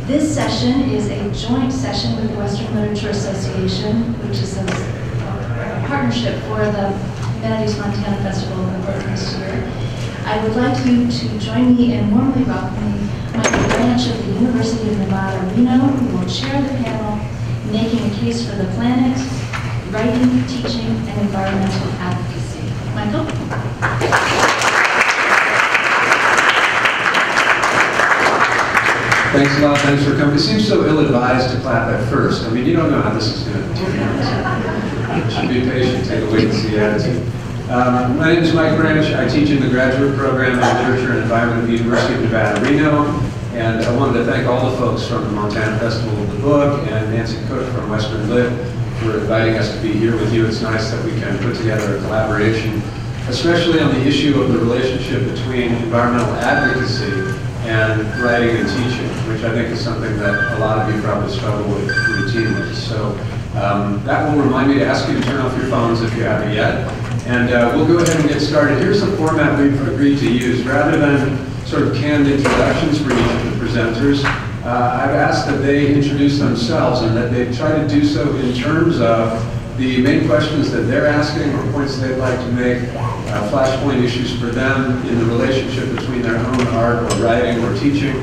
This session is a joint session with the Western Literature Association, which is a partnership for the Humanities Montana Festival of the book this year. I would like you to join me in warmly welcoming Michael Branch of the University of Nevada, Reno, who will chair the panel, Making a Case for the Planet, Writing, Teaching, and Environmental Advocacy. Michael? Thanks a lot, thanks for coming. It seems so ill-advised to clap at first. I mean, you don't know how this is going to turn out. So should be patient, take a wait-and-see attitude. My name is Mike Branch. I teach in the graduate program in Literature and Environment at the University of Nevada, Reno. And I wanted to thank all the folks from the Montana Festival of the Book and Nancy Cook from Western Lit for inviting us to be here with you. It's nice that we can put together a collaboration, especially on the issue of the relationship between environmental advocacy and writing and teaching, which I think is something that a lot of you probably struggle with routinely. So that will remind me to ask you to turn off your phones if you haven't yet. And we'll go ahead and get started. Here's the format we've agreed to use. Rather than sort of canned introductions for each of the presenters, I've asked that they introduce themselves and that they try to do so in terms of the main questions that they're asking or points they'd like to make, flashpoint issues for them in the relationship between their own art or writing or teaching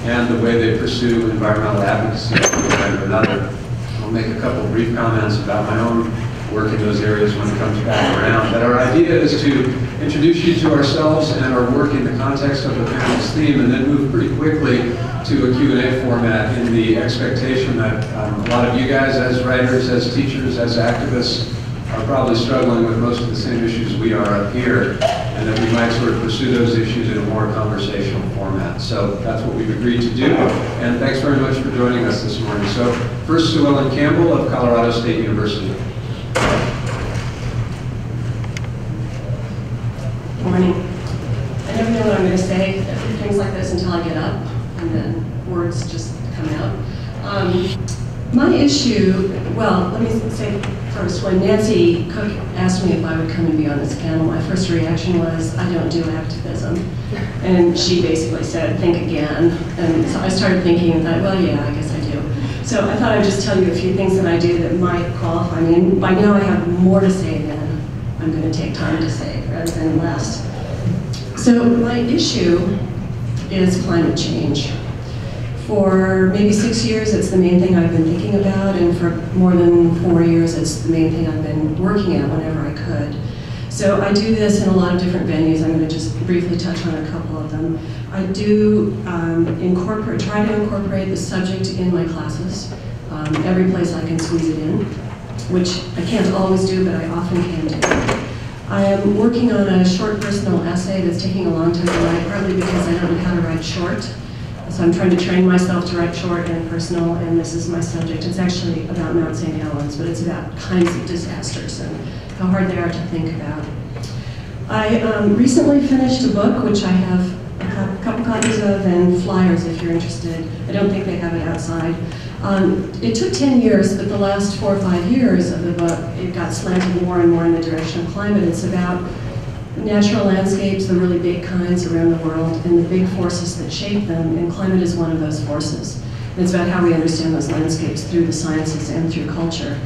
and the way they pursue environmental advocacy of one kind or another. I'll make a couple brief comments about my own work in those areas when it comes back around. But our idea is to introduce you to ourselves and our work in the context of the panel's theme, and then move pretty quickly to a Q&A format in the expectation that a lot of you guys as writers, as teachers, as activists are probably struggling with most of the same issues we are up here, and that we might sort of pursue those issues in a more conversational format. So that's what we've agreed to do, and thanks very much for joining us this morning. So first, to Ellen Campbell of Colorado State University. Good morning. I never know what I'm going to say at things like this until I get up, and then words just come out. My issue, well, let me say first, when Nancy Cook asked me if I would come and be on this panel, my first reaction was, I don't do activism. And she basically said, think again. And so I started thinking, and thought, well, yeah, I guess I do. So I thought I'd just tell you a few things that I do that might qualify me. And by now I have more to say than I'm going to take time to say, rather than less. So my issue is climate change. For maybe 6 years, it's the main thing I've been thinking about, and for more than 4 years, it's the main thing I've been working at whenever I could. So I do this in a lot of different venues. I'm going to just briefly touch on a couple of them. I do try to incorporate the subject in my classes, every place I can squeeze it in, which I can't always do, but I often can do. I am working on a short personal essay that's taking a long time to write, partly because I don't know how to write short. So I'm trying to train myself to write short and personal, and this is my subject. It's actually about Mount St. Helens, but it's about kinds of disasters and how hard they are to think about. I recently finished a book, which I have a couple copies of, and flyers if you're interested. I don't think they have it outside. It took 10 years, but the last 4 or 5 years of the book, it got slanted more and more in the direction of climate. It's about natural landscapes, the really big kinds around the world, and the big forces that shape them, and climate is one of those forces. And it's about how we understand those landscapes through the sciences and through culture.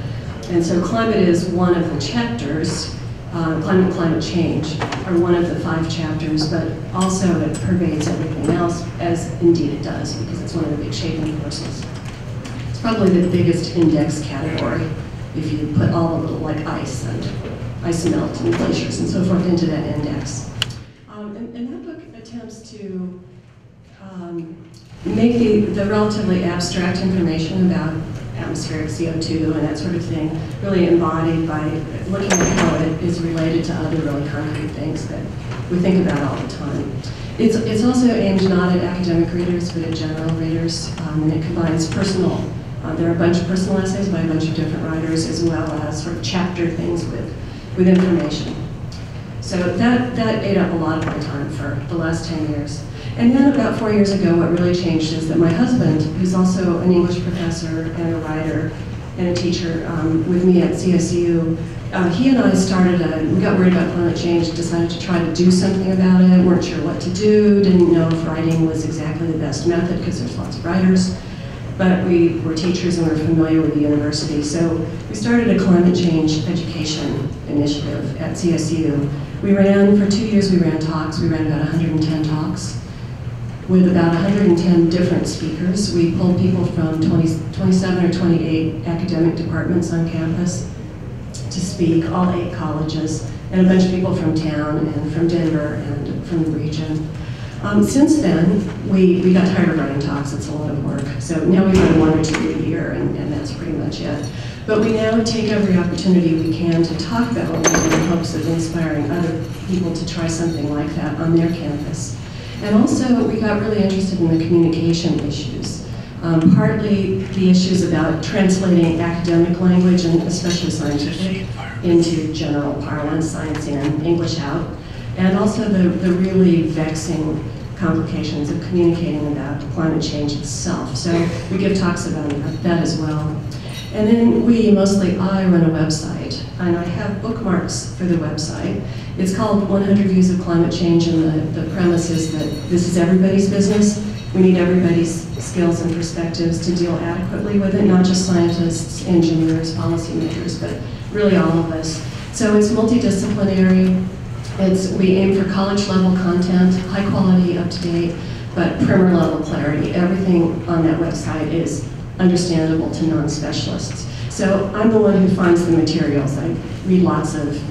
And so climate is one of the chapters. Climate change are one of the 5 chapters, but also it pervades everything else, as indeed it does, because it's one of the big shaping forces. It's probably the biggest index category if you put all the little, like ice melt and glaciers and so forth into that index. And that book attempts to make the relatively abstract information about atmospheric CO2 and that sort of thing really embodied by looking at how it is related to other really concrete things that we think about all the time. It's also aimed not at academic readers, but at general readers, and it combines personal There are a bunch of personal essays by a bunch of different writers, as well as sort of chapter things with information. So that ate up a lot of my time for the last 10 years. And then about 4 years ago, what really changed is that my husband, who's also an English professor and a writer and a teacher with me at CSU, he and I we got worried about climate change, decided to try to do something about it, weren't sure what to do, didn't know if writing was exactly the best method because there's lots of writers. But we were teachers and we were familiar with the university, so we started a climate change education initiative at CSU. We ran, for 2 years we ran talks, we ran about 110 talks with about 110 different speakers. We pulled people from 27 or 28 academic departments on campus to speak, all 8 colleges, and a bunch of people from town and from Denver and from the region. Since then, we got tired of writing talks, it's a lot of work. So now we run 1 or 2 a year, and that's pretty much it. But we now take every opportunity we can to talk about what we do in hopes of inspiring other people to try something like that on their campus. And also, we got really interested in the communication issues. Partly the issues about translating academic language, and especially scientific, into general parlance, science in, English out. And also the really vexing complications of communicating about climate change itself. So we give talks about that as well. And then mostly I run a website, and I have bookmarks for the website. It's called 100 Views of Climate Change, and the premise is that this is everybody's business. We need everybody's skills and perspectives to deal adequately with it, not just scientists, engineers, policymakers, but really all of us. So it's multidisciplinary. We aim for college level content, high quality, up to date, but primer level clarity. Everything on that website is understandable to non-specialists. So I'm the one who finds the materials. I read lots of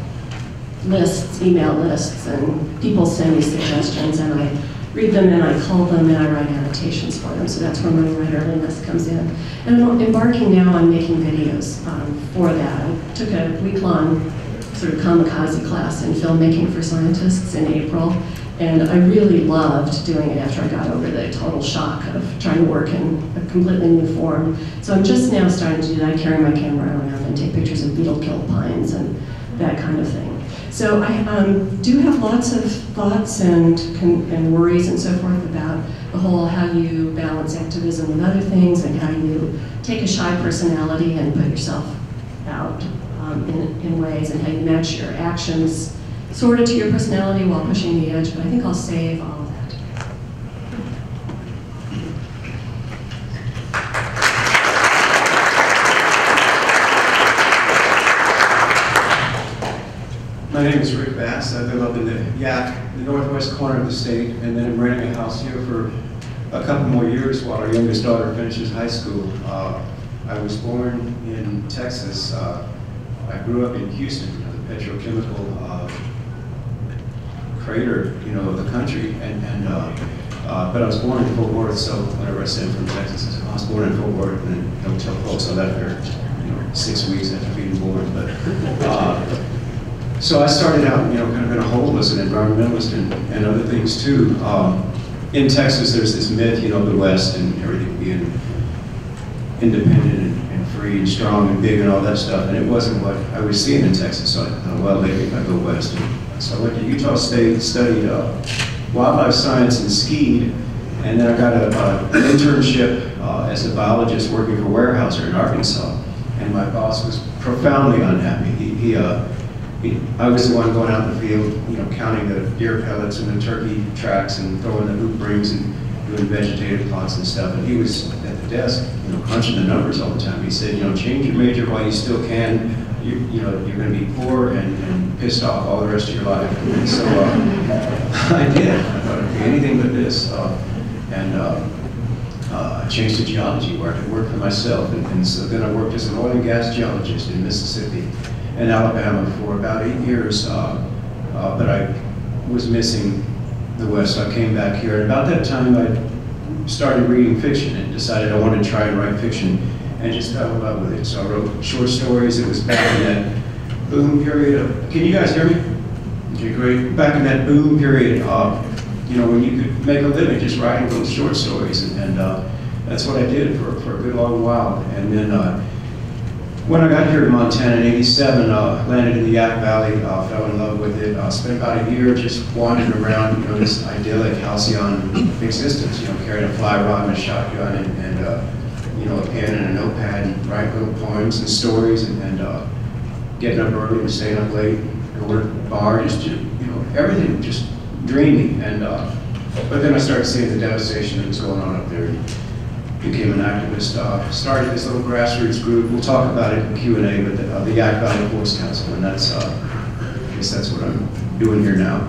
lists, email lists, and people send me suggestions, and I read them and I cull them and I write annotations for them. So that's where my writerliness comes in. And I'm embarking now on making videos for that. I took a week-long sort of kamikaze class in filmmaking for scientists in April, and I really loved doing it after I got over the total shock of trying to work in a completely new form. So I'm just now starting to do that. I carry my camera around and take pictures of beetle-killed pines and that kind of thing. So I do have lots of thoughts and worries and so forth about the whole how you balance activism with other things and how you take a shy personality and put yourself out in ways, and how you match your actions sort of to your personality while pushing the edge, but I think I'll save all of that. My name is Rick Bass. I live up in the northwest corner of the state, and then I'm renting a house here for a couple more years while our youngest daughter finishes high school. I was born in Texas. I grew up in Houston, the petrochemical crater, of the country, but I was born in Fort Worth, so whenever I said from Texas, I was born in Fort Worth, and don't tell folks I left there, 6 weeks after being born. But so I started out, kind of in a hole as an environmentalist and other things too. In Texas, there's this myth, the West and everything being independent and free and strong and big and all that stuff, and it wasn't what I was seeing in Texas. So I thought, well, maybe if I go west. So I went to Utah State, studied wildlife science and skied, and then I got an internship as a biologist working for Weyerhaeuser in Arkansas, and my boss was profoundly unhappy. I was the one going out in the field, counting the deer pellets and the turkey tracks and throwing the hoop rings and doing vegetative plots and stuff. And he was at the desk, crunching the numbers all the time. He said, change your major while you still can. You're going to be poor and pissed off all the rest of your life. And so I did. I thought it'd be anything but this. I changed to geology where I could work for myself. And so then I worked as an oil and gas geologist in Mississippi and Alabama for about 8 years. But I was missing the West, so I came back here. And about that time, I started reading fiction and decided I wanted to try and write fiction, and just fell in love with it. So I wrote short stories. It was back in that boom period of, can you guys hear me? Okay, great. Back in that boom period of, when you could make a living just writing little short stories. And that's what I did for a good long while. And then when I got here to Montana in '87, landed in the Yak Valley, fell in love with it, spent about a year just wandering around, this idyllic halcyon existence, carrying a fly rod and a shotgun and a pen and a notepad and write little poems and stories and getting up early and staying up late, going to the bar, just, everything just dreamy. And but then I started seeing the devastation that was going on up there. Became an activist, started this little grassroots group. We'll talk about it in Q&A, but the Yak Valley Force Council, and that's, I guess that's what I'm doing here now.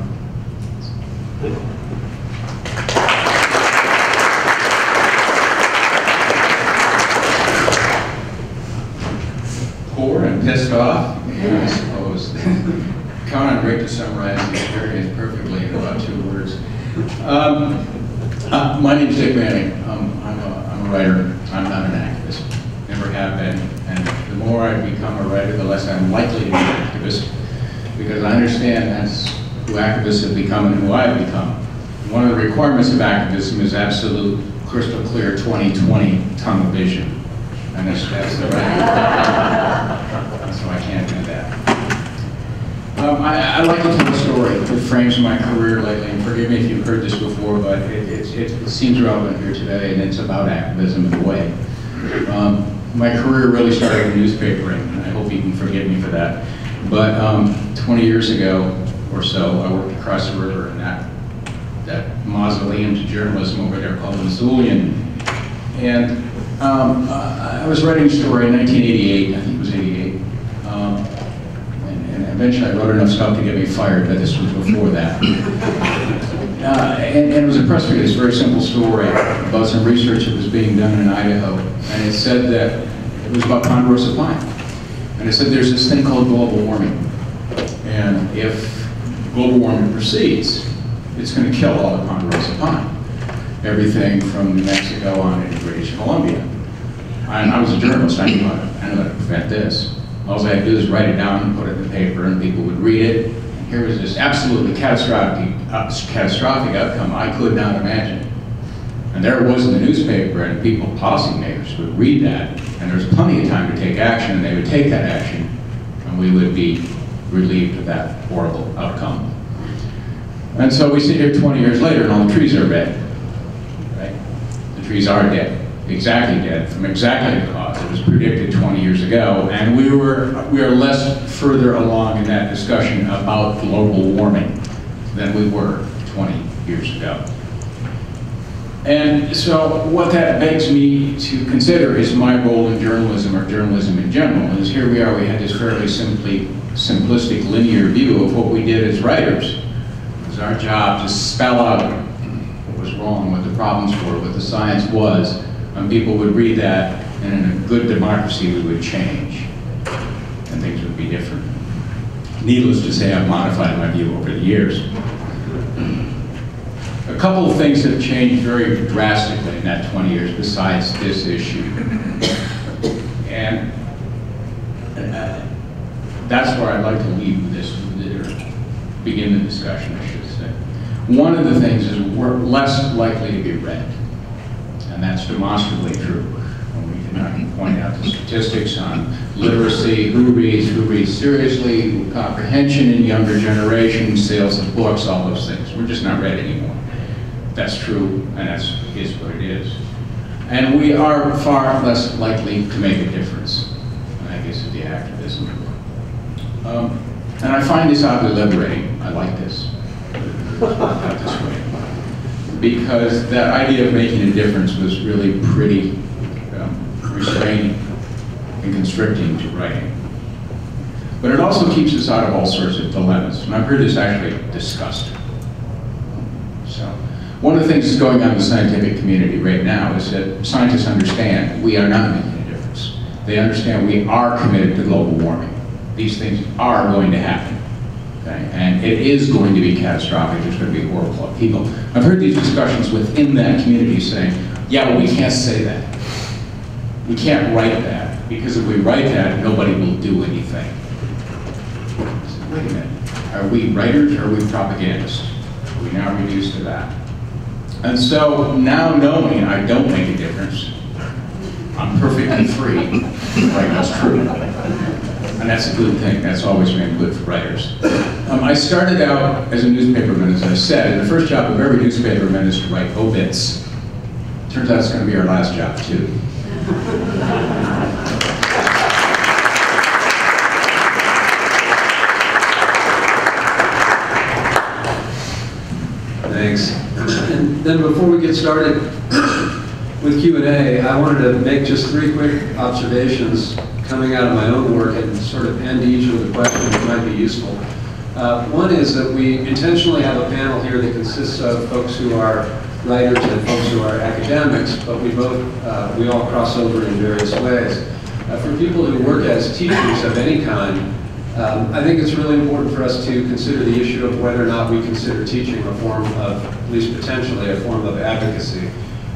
Poor and pissed off, I suppose. Conan, great to summarize the experience perfectly in about 2 words. My name is Dick Manning. I'm a writer. I'm not an activist. Never have been. And the more I become a writer, the less I'm likely to be an activist, because I understand that's who activists have become and who I've become. One of the requirements of activism is absolute, crystal clear 20/20 tunnel vision. And that's the right. So I can't do that. I like to tell a story that frames my career lately, and forgive me if you've heard this before, but it seems relevant here today, and it's about activism in a way. My career really started in newspapering, and I hope you can forgive me for that. But 20 years ago or so, I worked across the river in that mausoleum to journalism over there called the Missoulian. And I was writing a story in 1988, I think it was 88. And eventually I wrote enough stuff to get me fired, but this was before that. And it was a press release, a very simple story about some research that was being done in Idaho. And it said that it was about ponderosa pine. And it said there's this thing called global warming. And if global warming proceeds, it's going to kill all the ponderosa pine. Everything from New Mexico on into British Columbia. And I was a journalist, I knew how to prevent this. All I had to do is write it down and put it in the paper and people would read it. And here was this absolutely catastrophic outcome I could not imagine. And there it was in the newspaper, and people, policymakers, would read that, and there was plenty of time to take action, and they would take that action, and we would be relieved of that horrible outcome. And so we sit here 20 years later, and all the trees are dead. Right? The trees are dead. Exactly dead, from exactly the cause. It was predicted 20 years ago, and we are less further along in that discussion about global warming than we were 20 years ago. And so what that begs me to consider is my role in journalism, or journalism in general. Is here we are, we had this fairly simplistic, linear view of what we did as writers. It was our job to spell out what was wrong, what the problems were, what the science was, and people would read that, and in a good democracy we would change, and things would be different. Needless to say, I've modified my view over the years. A couple of things have changed very drastically in that 20 years besides this issue. And that's where I'd like to leave this, or begin the discussion, I should say. One of the things is we're less likely to be read. And that's demonstrably true. And we can point out the statistics on literacy, who reads seriously, comprehension in younger generations, sales of books, all those things. We're just not read anymore. That's true, and that is what it is. And we are far less likely to make a difference, I guess, with the activism. And I find this oddly liberating. I like this. This way. Because that idea of making a difference was really pretty restraining and constricting to writing. But it also keeps us out of all sorts of dilemmas, and I've heard this actually discussed. So, one of the things that's going on in the scientific community right now is that scientists understand we are not making a difference. They understand we are committed to global warming. These things are going to happen. Okay? And it is going to be catastrophic. There's going to be horrible people. I've heard these discussions within that community saying, yeah, well, we can't say that. We can't write that, because if we write that, nobody will do anything. So, wait a minute. Are we writers or are we propagandists? Are we now reduced to that? And so now knowing I don't make a difference, I'm perfectly free to write what's true. And that's a good thing. That's always been good for writers. I started out as a newspaperman, as I said, and the first job of every newspaperman is to write obits. Turns out it's going to be our last job, too. Thanks. And then before we get started with Q&A, I wanted to make just 3 quick observations coming out of my own work and sort of end each with a question that might be useful. One is that we intentionally have a panel here that consists of folks who are writers and folks who are academics, but we all cross over in various ways. For people who work as teachers of any kind, I think it's really important for us to consider the issue of whether or not we consider teaching a form of, at least potentially, a form of advocacy.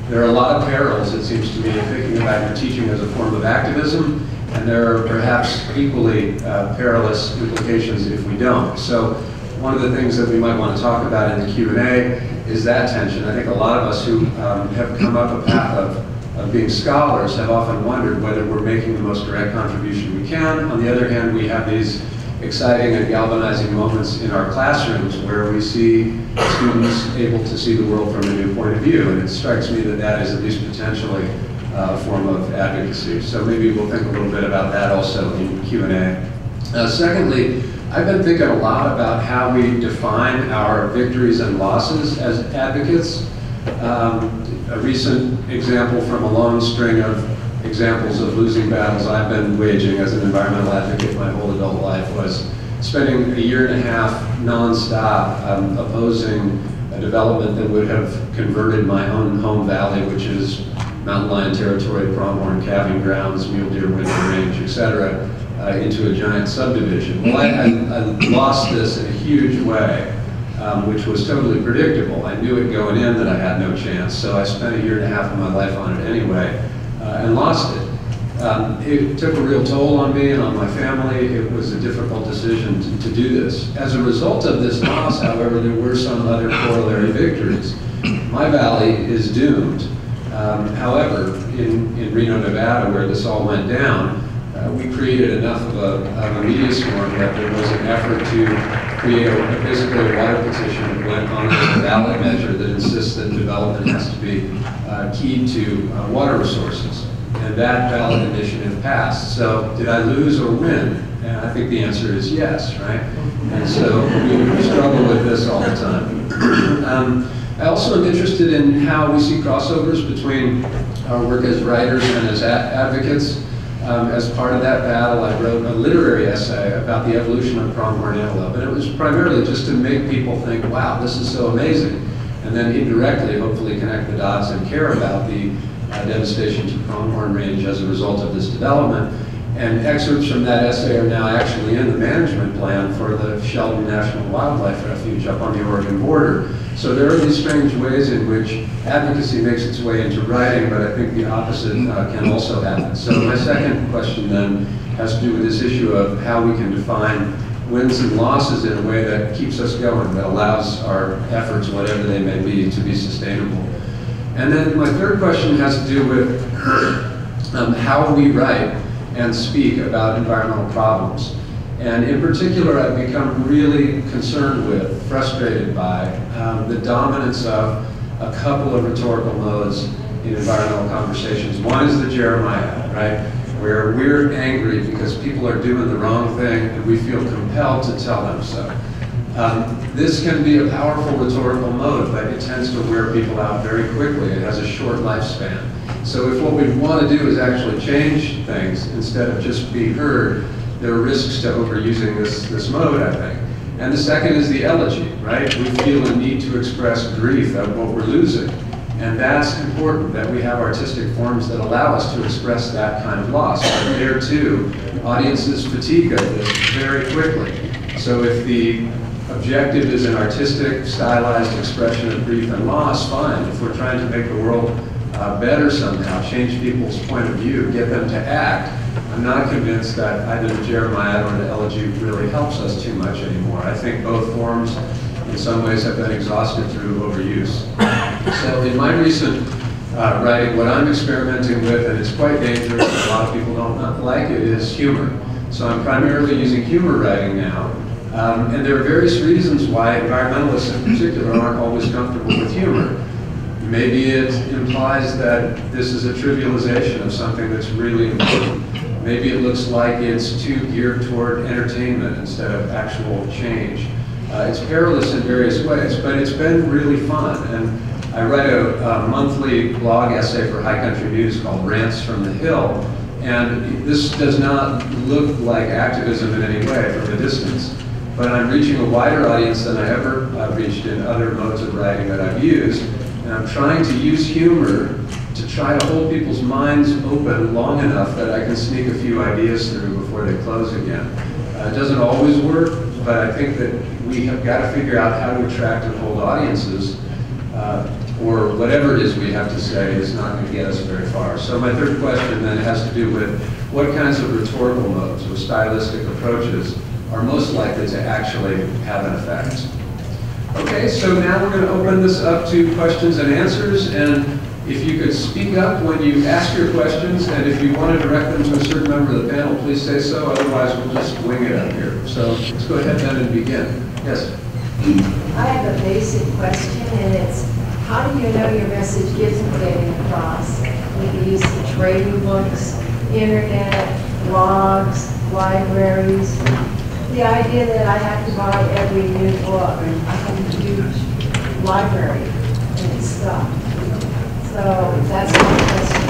There are a lot of perils, it seems to me, in thinking about your teaching as a form of activism, and there are perhaps equally perilous implications if we don't. So one of the things that we might want to talk about in the Q&A is that tension. I think a lot of us who have come up a path of being scholars have often wondered whether we're making the most direct contribution we can. On the other hand, we have these exciting and galvanizing moments in our classrooms where we see students able to see the world from a new point of view, and it strikes me that that is at least potentially a form of advocacy. So maybe we'll think a little bit about that also in Q&A. Secondly, I've been thinking a lot about how we define our victories and losses as advocates. A recent example from a long string of examples of losing battles I've been waging as an environmental advocate my whole adult life was spending a 1.5 years nonstop opposing a development that would have converted my own home valley, which is mountain lion territory, pronghorn calving grounds, mule deer winter range, etc., into a giant subdivision. Well, I lost this in a huge way, which was totally predictable. I knew it going in that I had no chance, so I spent a 1.5 years of my life on it anyway, and lost it. It took a real toll on me and on my family. It was a difficult decision to do this. As a result of this loss, however, there were some other corollary victories. My valley is doomed. However, in Reno, Nevada, where this all went down, we created enough of a media storm that there was an effort to create basically a water petition that went on as a ballot measure that insists that development has to be keyed to water resources. And that ballot initiative passed. So did I lose or win? And I think the answer is yes, right? And so we struggle with this all the time. I also am interested in how we see crossovers between our work as writers and as advocates. As part of that battle, I wrote a literary essay about the evolution of pronghorn antelope, and it was primarily just to make people think, wow, this is so amazing, and then indirectly, hopefully, connect the dots and care about the devastation to pronghorn range as a result of this development. And excerpts from that essay are now actually in the management plan for the Sheldon National Wildlife Refuge up on the Oregon border. So there are these strange ways in which advocacy makes its way into writing, but I think the opposite can also happen. So my second question then has to do with this issue of how we can define wins and losses in a way that keeps us going, that allows our efforts, whatever they may be, to be sustainable. And then my third question has to do with how we write and speak about environmental problems. And in particular, I've become really concerned with, frustrated by, the dominance of a couple of rhetorical modes in environmental conversations. One is the Jeremiah, right? Where we're angry because people are doing the wrong thing and we feel compelled to tell them so. This can be a powerful rhetorical mode, but it tends to wear people out very quickly. It has a short lifespan. So if what we want to do is actually change things instead of just be heard, there are risks to overusing this mode, I think. And the second is the elegy, right? We feel a need to express grief at what we're losing. And that's important, that we have artistic forms that allow us to express that kind of loss. But there too, audiences fatigue of this very quickly. So if the objective is an artistic, stylized expression of grief and loss, fine. If we're trying to make the world better somehow, change people's point of view, get them to act, I'm not convinced that either the Jeremiah or the elegy really helps us too much anymore. I think both forms, in some ways, have been exhausted through overuse. So in my recent writing, what I'm experimenting with, and it's quite dangerous, a lot of people don't not like it, is humor. So I'm primarily using humor writing now. And there are various reasons why environmentalists in particular aren't always comfortable with humor. Maybe it implies that this is a trivialization of something that's really important. Maybe it looks like it's too geared toward entertainment instead of actual change. It's perilous in various ways, but it's been really fun. And I write a monthly blog essay for High Country News called Rants from the Hill. And this does not look like activism in any way from a distance. But I'm reaching a wider audience than I ever reached in other modes of writing that I've used. And I'm trying to use humor to try to hold people's minds open long enough that I can sneak a few ideas through before they close again. It doesn't always work, but I think that we have got to figure out how to attract and hold audiences, or whatever it is we have to say is not going to get us very far. So my third question then has to do with what kinds of rhetorical modes or stylistic approaches are most likely to actually have an effect. Okay, so now we're going to open this up to questions and answers, and if you could speak up when you ask your questions, and if you want to direct them to a certain member of the panel, please say so, otherwise we'll just wing it up here. So let's go ahead then and begin. Yes? I have a basic question, and it's, how do you know your message isn't getting across? We use the trading books, internet, blogs, libraries. The idea that I have to buy every new book, and I have a huge library and stuff. So that's my question.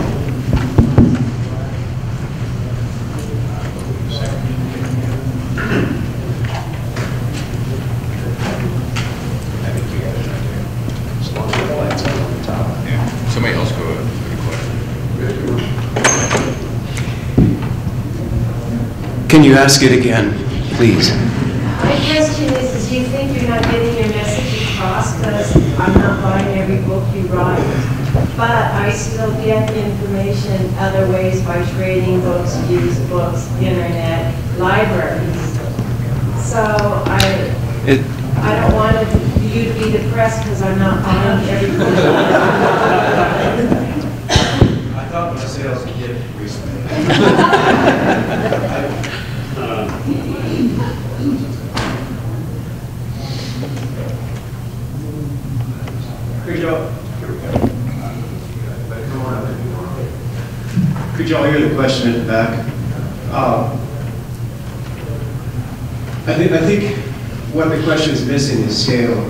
Somebody else go ahead with the question. Can you ask it again, please? My question is do you think you're not getting your message across because I'm not buying every book you write, but I still get information other ways by trading books, used books, internet, libraries. So I don't want you to be depressed because I'm not buying every book. I thought when I said I was a kid recently. Could y'all hear the question at the back? I think what the question is missing is scale,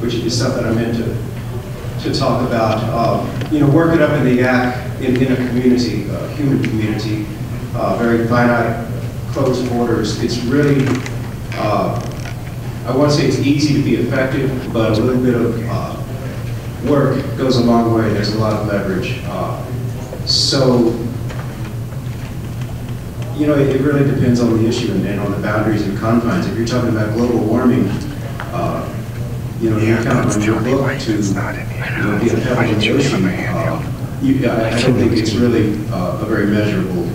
which is something I meant to talk about. Work it up in the YAC in a community, a human community, very finite, closed borders. It's really, I want to say it's easy to be effective, but a little bit of work goes a long way. There's a lot of leverage. It really depends on the issue and on the boundaries and confines. If you're talking about global warming, you count on your book to be a prevalent issue. I don't think it's really a very measurable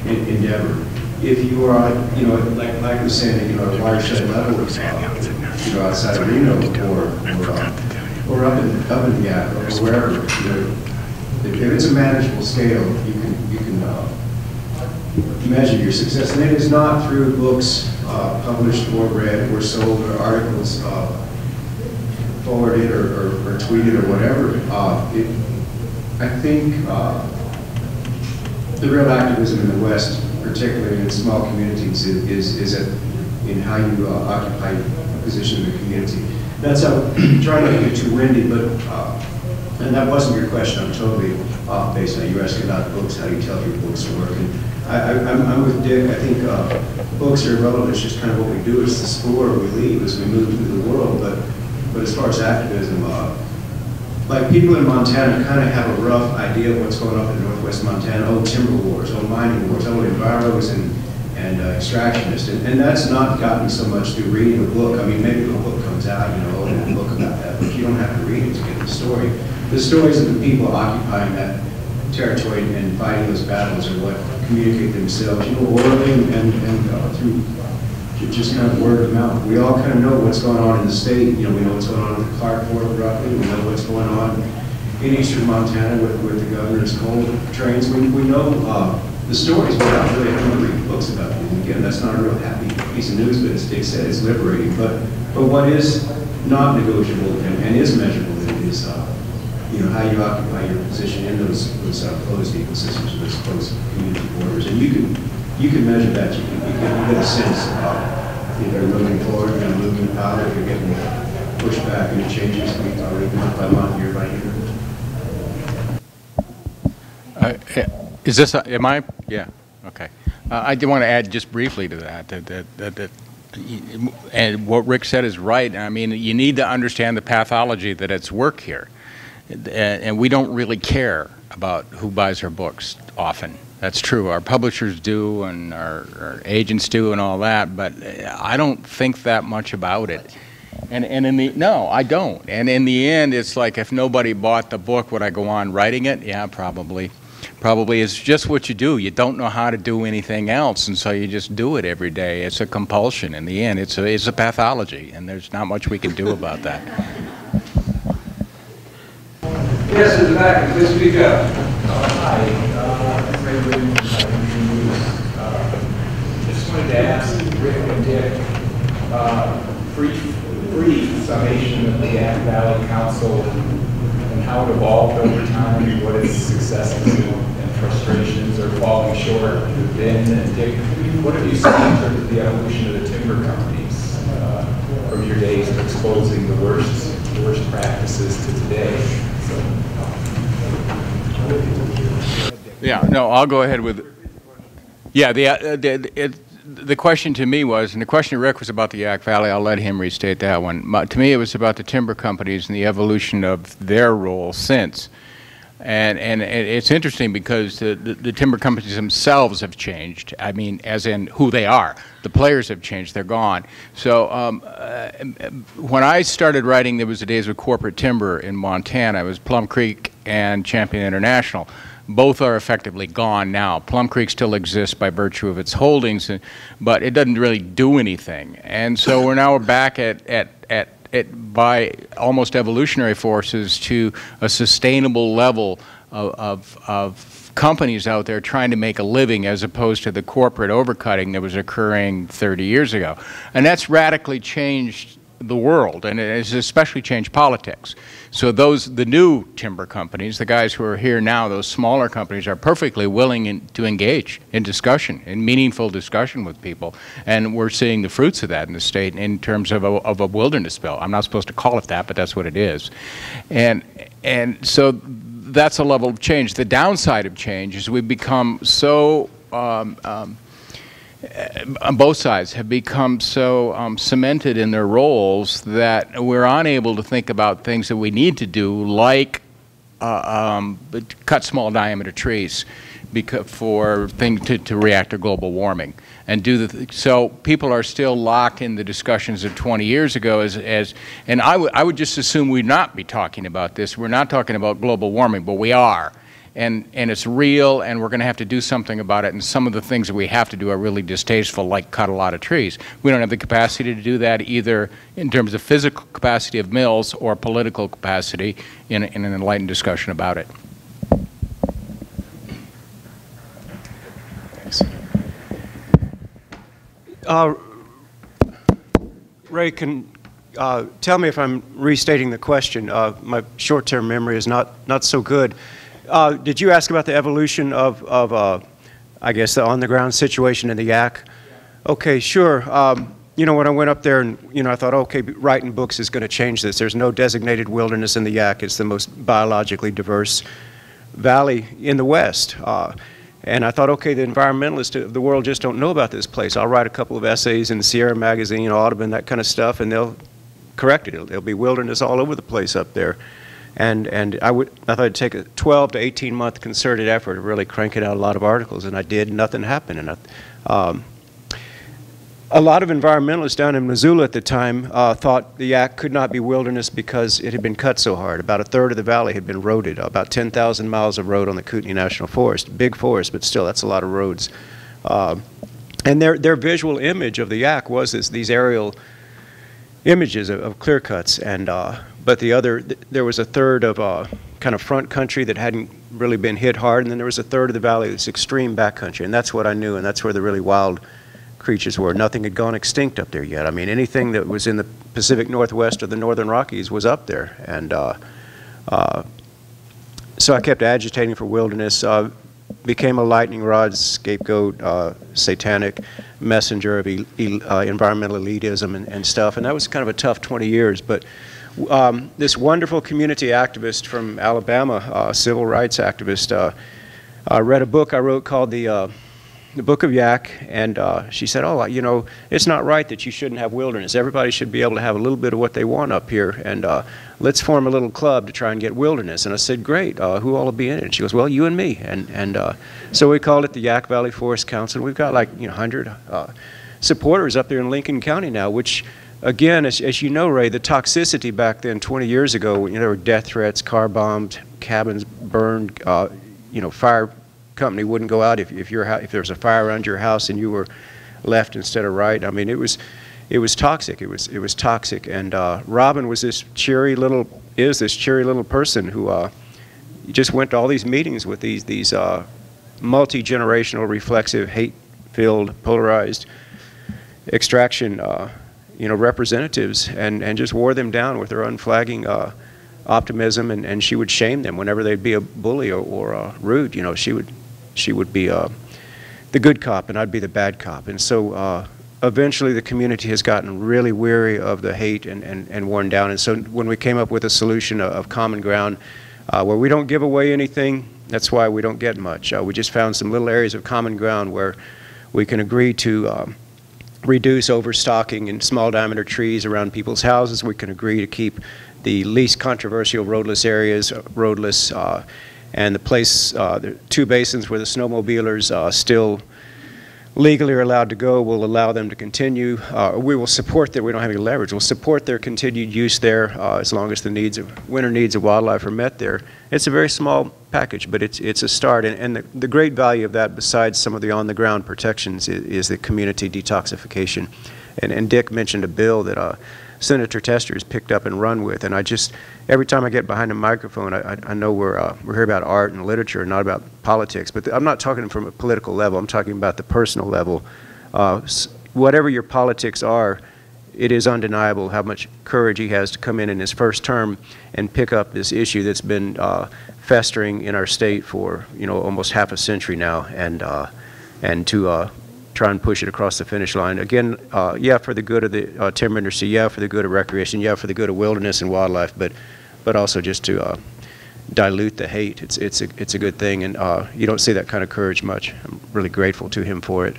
endeavor. If you are, like I was saying, a watershed level, outside of Reno or up in the YAC or wherever, if it's a manageable scale, you can measure your success. And it is not through books published or read or sold or articles forwarded or tweeted or whatever. I think the real activism in the West, particularly in small communities, is in how you occupy a position in the community. That's trying not to get too windy, but and that wasn't your question. I'm totally off base now. You're asking about books. How do you tell if your books are working? I'm with Dick. I think books are irrelevant. It's just kind of what we do. It's the spore we leave as we move through the world. But as far as activism, like people in Montana kind of have a rough idea of what's going on in northwest Montana. Oh, timber wars, oh, mining wars, oh, enviros and extractionists. And that's not gotten so much through reading a book. I mean, maybe a book comes out, a book about that, but you don't have to read it to get the story. The stories of the people occupying that territory and fighting those battles are what communicate themselves, orally and through just kind of word of mouth. We all kind of know what's going on in the state. You know, we know what's going on in the Clark Port roughly. We know what's going on in eastern Montana with the governor's coal trains. We know the stories without really having to read books about it. And again, that's not a real happy piece of news, but as Dick said, it's liberating. But what is not negotiable and is measurable is you know, how you occupy your position in those closed ecosystems, those closed community borders. And you can measure that. You get a sense of if you're moving forward, you're moving out, if you're getting pushed back, and it changes week month by month, year by year. Is this, am I? Yeah, okay. I do want to add just briefly to that, and what Rick said is right. I mean, you need to understand the pathology that it's work here. And we don't really care about who buys our books often. That's true. Our publishers do, and our agents do, and all that, but I don't think that much about it. And in the, no, I don't. And in the end, it's like, if nobody bought the book, would I go on writing it? Yeah, probably. Probably. It's just what you do. You don't know how to do anything else, and so you just do it every day. It's a compulsion. In the end, it's a pathology, and there's not much we can do about that. Yes, in the back, please speak up. Hi, Ray Williams, just wanted to ask Rick and Dick, brief summation of the Yak Valley Council and how it evolved over time, and what its successes and frustrations or falling short have been. And Dick, what have you seen in terms of the evolution of the timber companies from your days of exposing the worst practices to today? Yeah, no, I'll go ahead with, yeah, the question to me was, and the question to Rick was about the Yak Valley, I'll let him restate that one. To me, it was about the timber companies and the evolution of their role since. And it's interesting because the timber companies themselves have changed. I mean, as in who they are. The players have changed. They're gone. So when I started writing, there was the days of corporate timber in Montana. It was Plum Creek and Champion International. Both are effectively gone now. Plum Creek still exists by virtue of its holdings, but it doesn't really do anything. And so we're now back by almost evolutionary forces to a sustainable level of companies out there trying to make a living, as opposed to the corporate overcutting that was occurring 30 years ago. And that's radically changed the world, and it has especially changed politics. So the new timber companies, the guys who are here now, those smaller companies, are perfectly willing to engage in discussion, in meaningful discussion with people. And we're seeing the fruits of that in the state in terms of a wilderness bill. I'm not supposed to call it that, but that's what it is. And so that's a level of change. The downside of change is we've become so on both sides have become so cemented in their roles that we're unable to think about things that we need to do, like cut small diameter trees to react to global warming. And so people are still locked in the discussions of 20 years ago and I would just assume we'd not be talking about this. We're not talking about global warming, but we are. And it's real, and we're going to have to do something about it. And some of the things that we have to do are really distasteful, like cut a lot of trees. We don't have the capacity to do that, either in terms of physical capacity of mills or political capacity in an enlightened discussion about it. Ray, can tell me if I'm restating the question. My short-term memory is not so good. Did you ask about the evolution of I guess, the on-the-ground situation in the Yak? Okay, sure. You know, when I went up there and, you know, I thought, okay, writing books is going to change this. There's no designated wilderness in the Yak. It's the most biologically diverse valley in the West. And I thought, okay, the environmentalists of the world just don't know about this place. I'll write a couple of essays in the Sierra Magazine, Audubon, that kind of stuff, and they'll correct it. There'll be wilderness all over the place up there. And I thought it'd take a 12 to 18-month concerted effort of really cranking out a lot of articles, and I did. Nothing happened. And a lot of environmentalists down in Missoula at the time thought the Yak could not be wilderness because it had been cut so hard. About a third of the valley had been roaded. About 10,000 miles of road on the Kootenai National Forest. Big forest, but still, that's a lot of roads. And their visual image of the yak was these aerial images of clear cuts, and but there was a third of kind of front country that hadn't really been hit hard, and then there was a third of the valley that's extreme back country, and that's what I knew, and that's where the really wild creatures were. Nothing had gone extinct up there yet. I mean, anything that was in the Pacific Northwest or the Northern Rockies was up there, and so I kept agitating for wilderness. Became a lightning rod scapegoat, satanic messenger of environmental elitism and stuff, and that was kind of a tough 20 years. But this wonderful community activist from Alabama, civil rights activist, read a book I wrote called The Book of Yak, and she said, oh, you know, it's not right that you shouldn't have wilderness. Everybody should be able to have a little bit of what they want up here, and let's form a little club to try and get wilderness. And I said, great, who all will be in it? And she goes, well, you and me. And so we called it the Yak Valley Forest Council. We've got like 100 supporters up there in Lincoln County now, which, again, as you know, Ray, the toxicity back then 20 years ago, there were death threats, car bombed, cabins burned, fire company wouldn't go out if there was a fire around your house and you were left instead of right. I mean, it was toxic. It was toxic. And Robin was this cheery little person who just went to all these meetings with these multi-generational, reflexive, hate-filled, polarized extraction representatives, and just wore them down with her unflagging optimism, and she would shame them whenever they'd be a bully or rude. She would be the good cop, and I'd be the bad cop. And so eventually the community has gotten really weary of the hate and worn down. And so when we came up with a solution of common ground, where we don't give away anything, that's why we don't get much. We just found some little areas of common ground where we can agree to reduce overstocking in small diameter trees around people's houses. We can agree to keep the least controversial roadless areas roadless, and the two basins where the snowmobilers still legally are allowed to go, we'll allow them to continue. We will support that. We don't have any leverage. We'll support their continued use there as long as the winter needs of wildlife are met there. It's a very small package, but it's a start. And the great value of that, besides some of the on-the-ground protections, is the community detoxification. And Dick mentioned a bill that Senator Tester has picked up and run with, and every time I get behind a microphone, I know we're here about art and literature, not about politics. But I'm not talking from a political level. I'm talking about the personal level. Whatever your politics are, it is undeniable how much courage he has to come in his first term and pick up this issue that's been festering in our state for almost half a century now, and to try and push it across the finish line. Again, yeah, for the good of the timber industry, yeah, for the good of recreation, yeah, for the good of wilderness and wildlife, but also just to dilute the hate. It's a good thing, and you don't see that kind of courage much. I'm really grateful to him for it.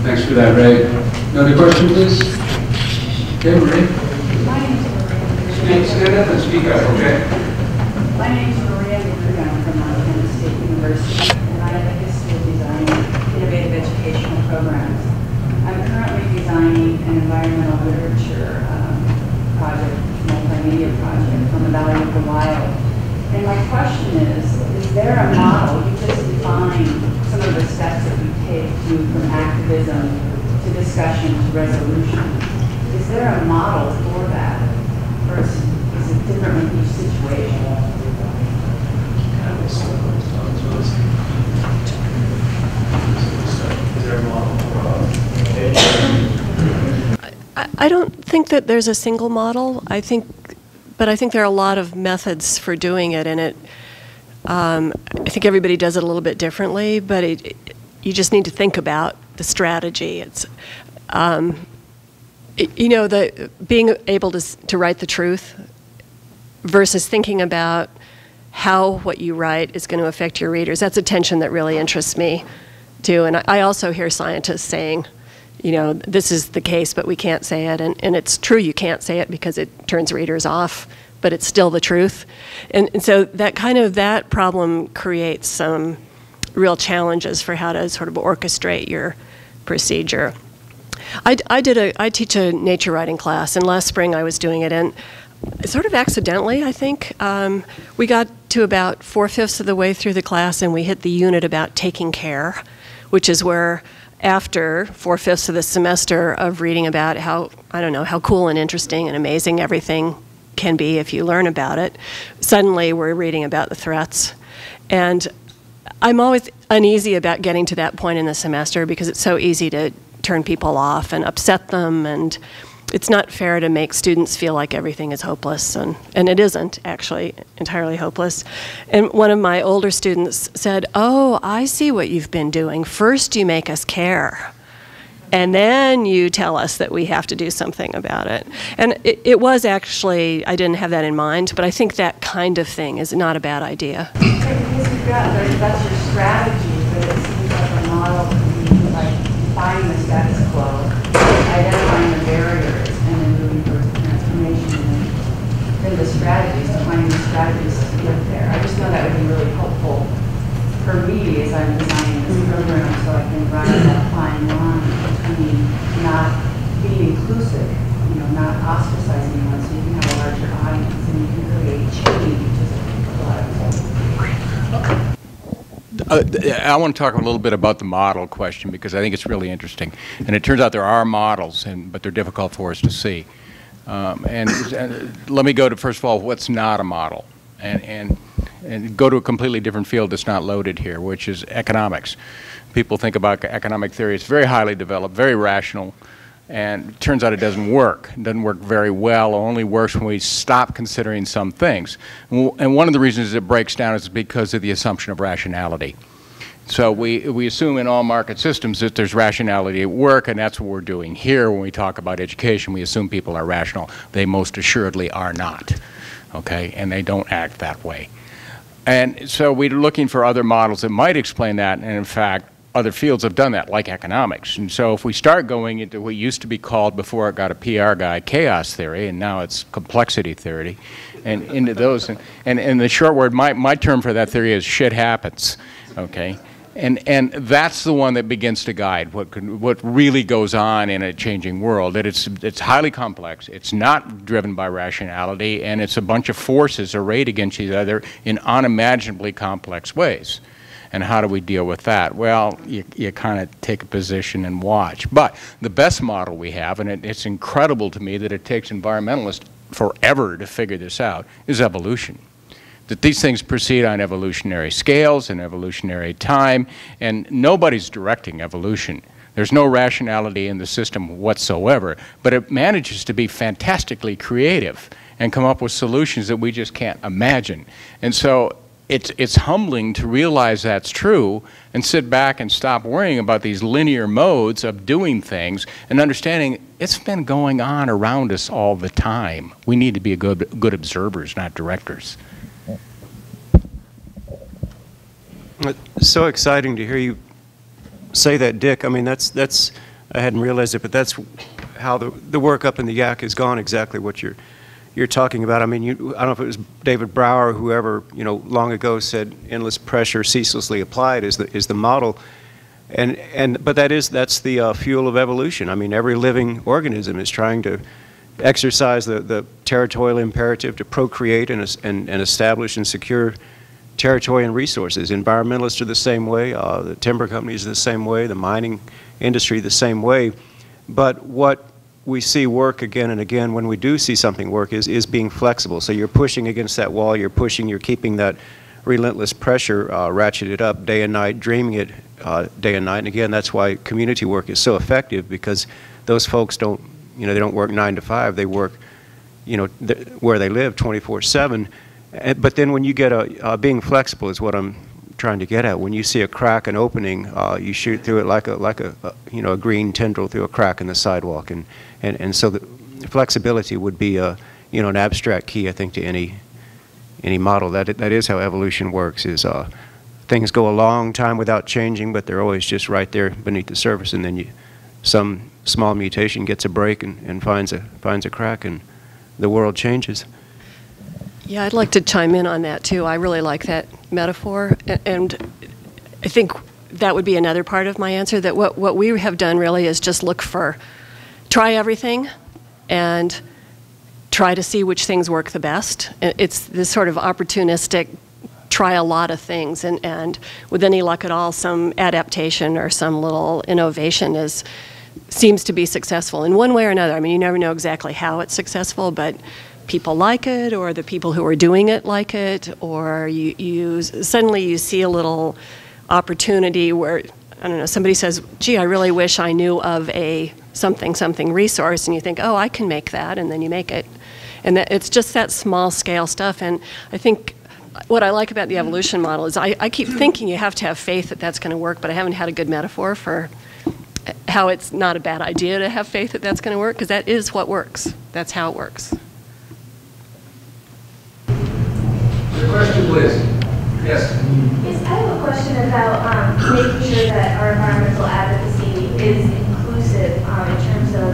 Thanks for that, Ray. Another question, please? Okay, Marie. My name is Maria. Stand up and speak up, okay? My name is Maria. I'm from Montana State University, and I have a history of designing innovative educational programs. I'm currently designing an environmental literature project, multimedia project on the Valley of the Wild. And my question is there a model? You just defined some of the steps that we take to move from activism to discussion to resolution. Is there a model for that? Or is it different in each situation? I don't think that there's a single model. But I think there are a lot of methods for doing it, and I think everybody does it a little bit differently. But you just need to think about the strategy. It's being able to write the truth versus thinking about how what you write is going to affect your readers. That's a tension that really interests me, too. And I also hear scientists saying, this is the case, but we can't say it. And it's true you can't say it because it turns readers off, but it's still the truth. And so that problem creates some real challenges for how to sort of orchestrate your procedure. I teach a nature writing class, and last spring I was doing it, and sort of accidentally, I think, we got to about 4/5 of the way through the class, and we hit the unit about taking care, which is where after 4/5 of the semester of reading about how, I don't know, how cool and interesting and amazing everything can be if you learn about it, suddenly we're reading about the threats. And I'm always uneasy about getting to that point in the semester because it's so easy to turn people off and upset them, and it's not fair to make students feel like everything is hopeless, and it isn't actually entirely hopeless. And one of my older students said, "Oh, I see what you've been doing. First you make us care, and then you tell us that we have to do something about it." And it was actually, I didn't have that in mind, but I think that kind of thing is not a bad idea. That's your strategy, but it seems like a model to be like finding the status quo, identifying the barriers, and then moving towards transformation. And then the strategies, finding the strategies to get there. I just know that would be really helpful for me as I'm designing this program, so I can run that fine line between not being inclusive, not ostracizing anyone, so you can have a larger audience and you can create change, which is a lot of I want to talk a little bit about the model question because I think it's really interesting. And it turns out there are models, but they're difficult for us to see. And let me go to, first of all, what's not a model, and go to a completely different field that's not loaded here, which is economics. People think about economic theory. It's very highly developed, very rational, and it turns out it doesn't work. It doesn't work very well. It only works when we stop considering some things. And one of the reasons it breaks down is because of the assumption of rationality. So we assume in all market systems that there's rationality at work, and that's what we're doing here when we talk about education. We assume people are rational. They most assuredly are not, okay? And they don't act that way. And so we're looking for other models that might explain that, and in fact, other fields have done that, like economics. And so if we start going into what used to be called, before it got a PR guy, chaos theory, and now it's complexity theory, and into those, and the short word, my term for that theory is shit happens, okay? And that's the one that begins to guide what really goes on in a changing world. That it's highly complex, it's not driven by rationality, and it's a bunch of forces arrayed against each other in unimaginably complex ways. And how do we deal with that? Well, you kind of take a position and watch. But the best model we have, and it's incredible to me that it takes environmentalists forever to figure this out, is evolution. That these things proceed on evolutionary scales and evolutionary time, and nobody's directing evolution. There's no rationality in the system whatsoever, but it manages to be fantastically creative and come up with solutions that we just can't imagine. And so it's humbling to realize that's true and sit back and stop worrying about these linear modes of doing things and understanding it's been going on around us all the time. We need to be good observers, not directors. It's so exciting to hear you say that, Dick. I mean, that's I hadn't realized it, but that's how the work up in the YAC has gone, exactly what you're talking about. I mean, I don't know if it was David Brower or whoever, long ago said endless pressure ceaselessly applied is the model. But that's the fuel of evolution. I mean, every living organism is trying to exercise the territorial imperative to procreate and establish and secure territory and resources. Environmentalists are the same way, the timber companies are the same way, the mining industry the same way. But what we see work again and again when we do see something work is being flexible. So you're pushing against that wall, you're keeping that relentless pressure ratcheted up day and night, dreaming it day and night. And again, that's why community work is so effective, because those folks don't, they don't work 9 to 5, they work, where they live 24/7. But then when you get being flexible is what I'm trying to get at. When you see a crack, an opening, you shoot through it like a green tendril through a crack in the sidewalk, and so the flexibility would be an abstract key, I think, to any model. That is how evolution works. Is things go a long time without changing, but they're always just right there beneath the surface, and then some small mutation gets a break and finds a crack, and the world changes. Yeah, I'd like to chime in on that too. I really like that metaphor, and I think that would be another part of my answer, that what we have done really is just try everything and try to see which things work the best. It's this sort of opportunistic try a lot of things, and with any luck at all, some adaptation or some little innovation seems to be successful in one way or another. I mean, you never know exactly how it's successful, but people like it, or the people who are doing it like it, or suddenly you see a little opportunity where, I don't know, somebody says, gee, I really wish I knew of a something resource, and you think, oh, I can make that, and then you make it. And it's just that small scale stuff. And I think what I like about the evolution model is I keep thinking you have to have faith that that's going to work, but I haven't had a good metaphor for how it's not a bad idea to have faith that that's going to work, because that is what works. That's how it works. Your question, please. Yes. Yes, I have a question about making sure that our environmental advocacy is inclusive in terms of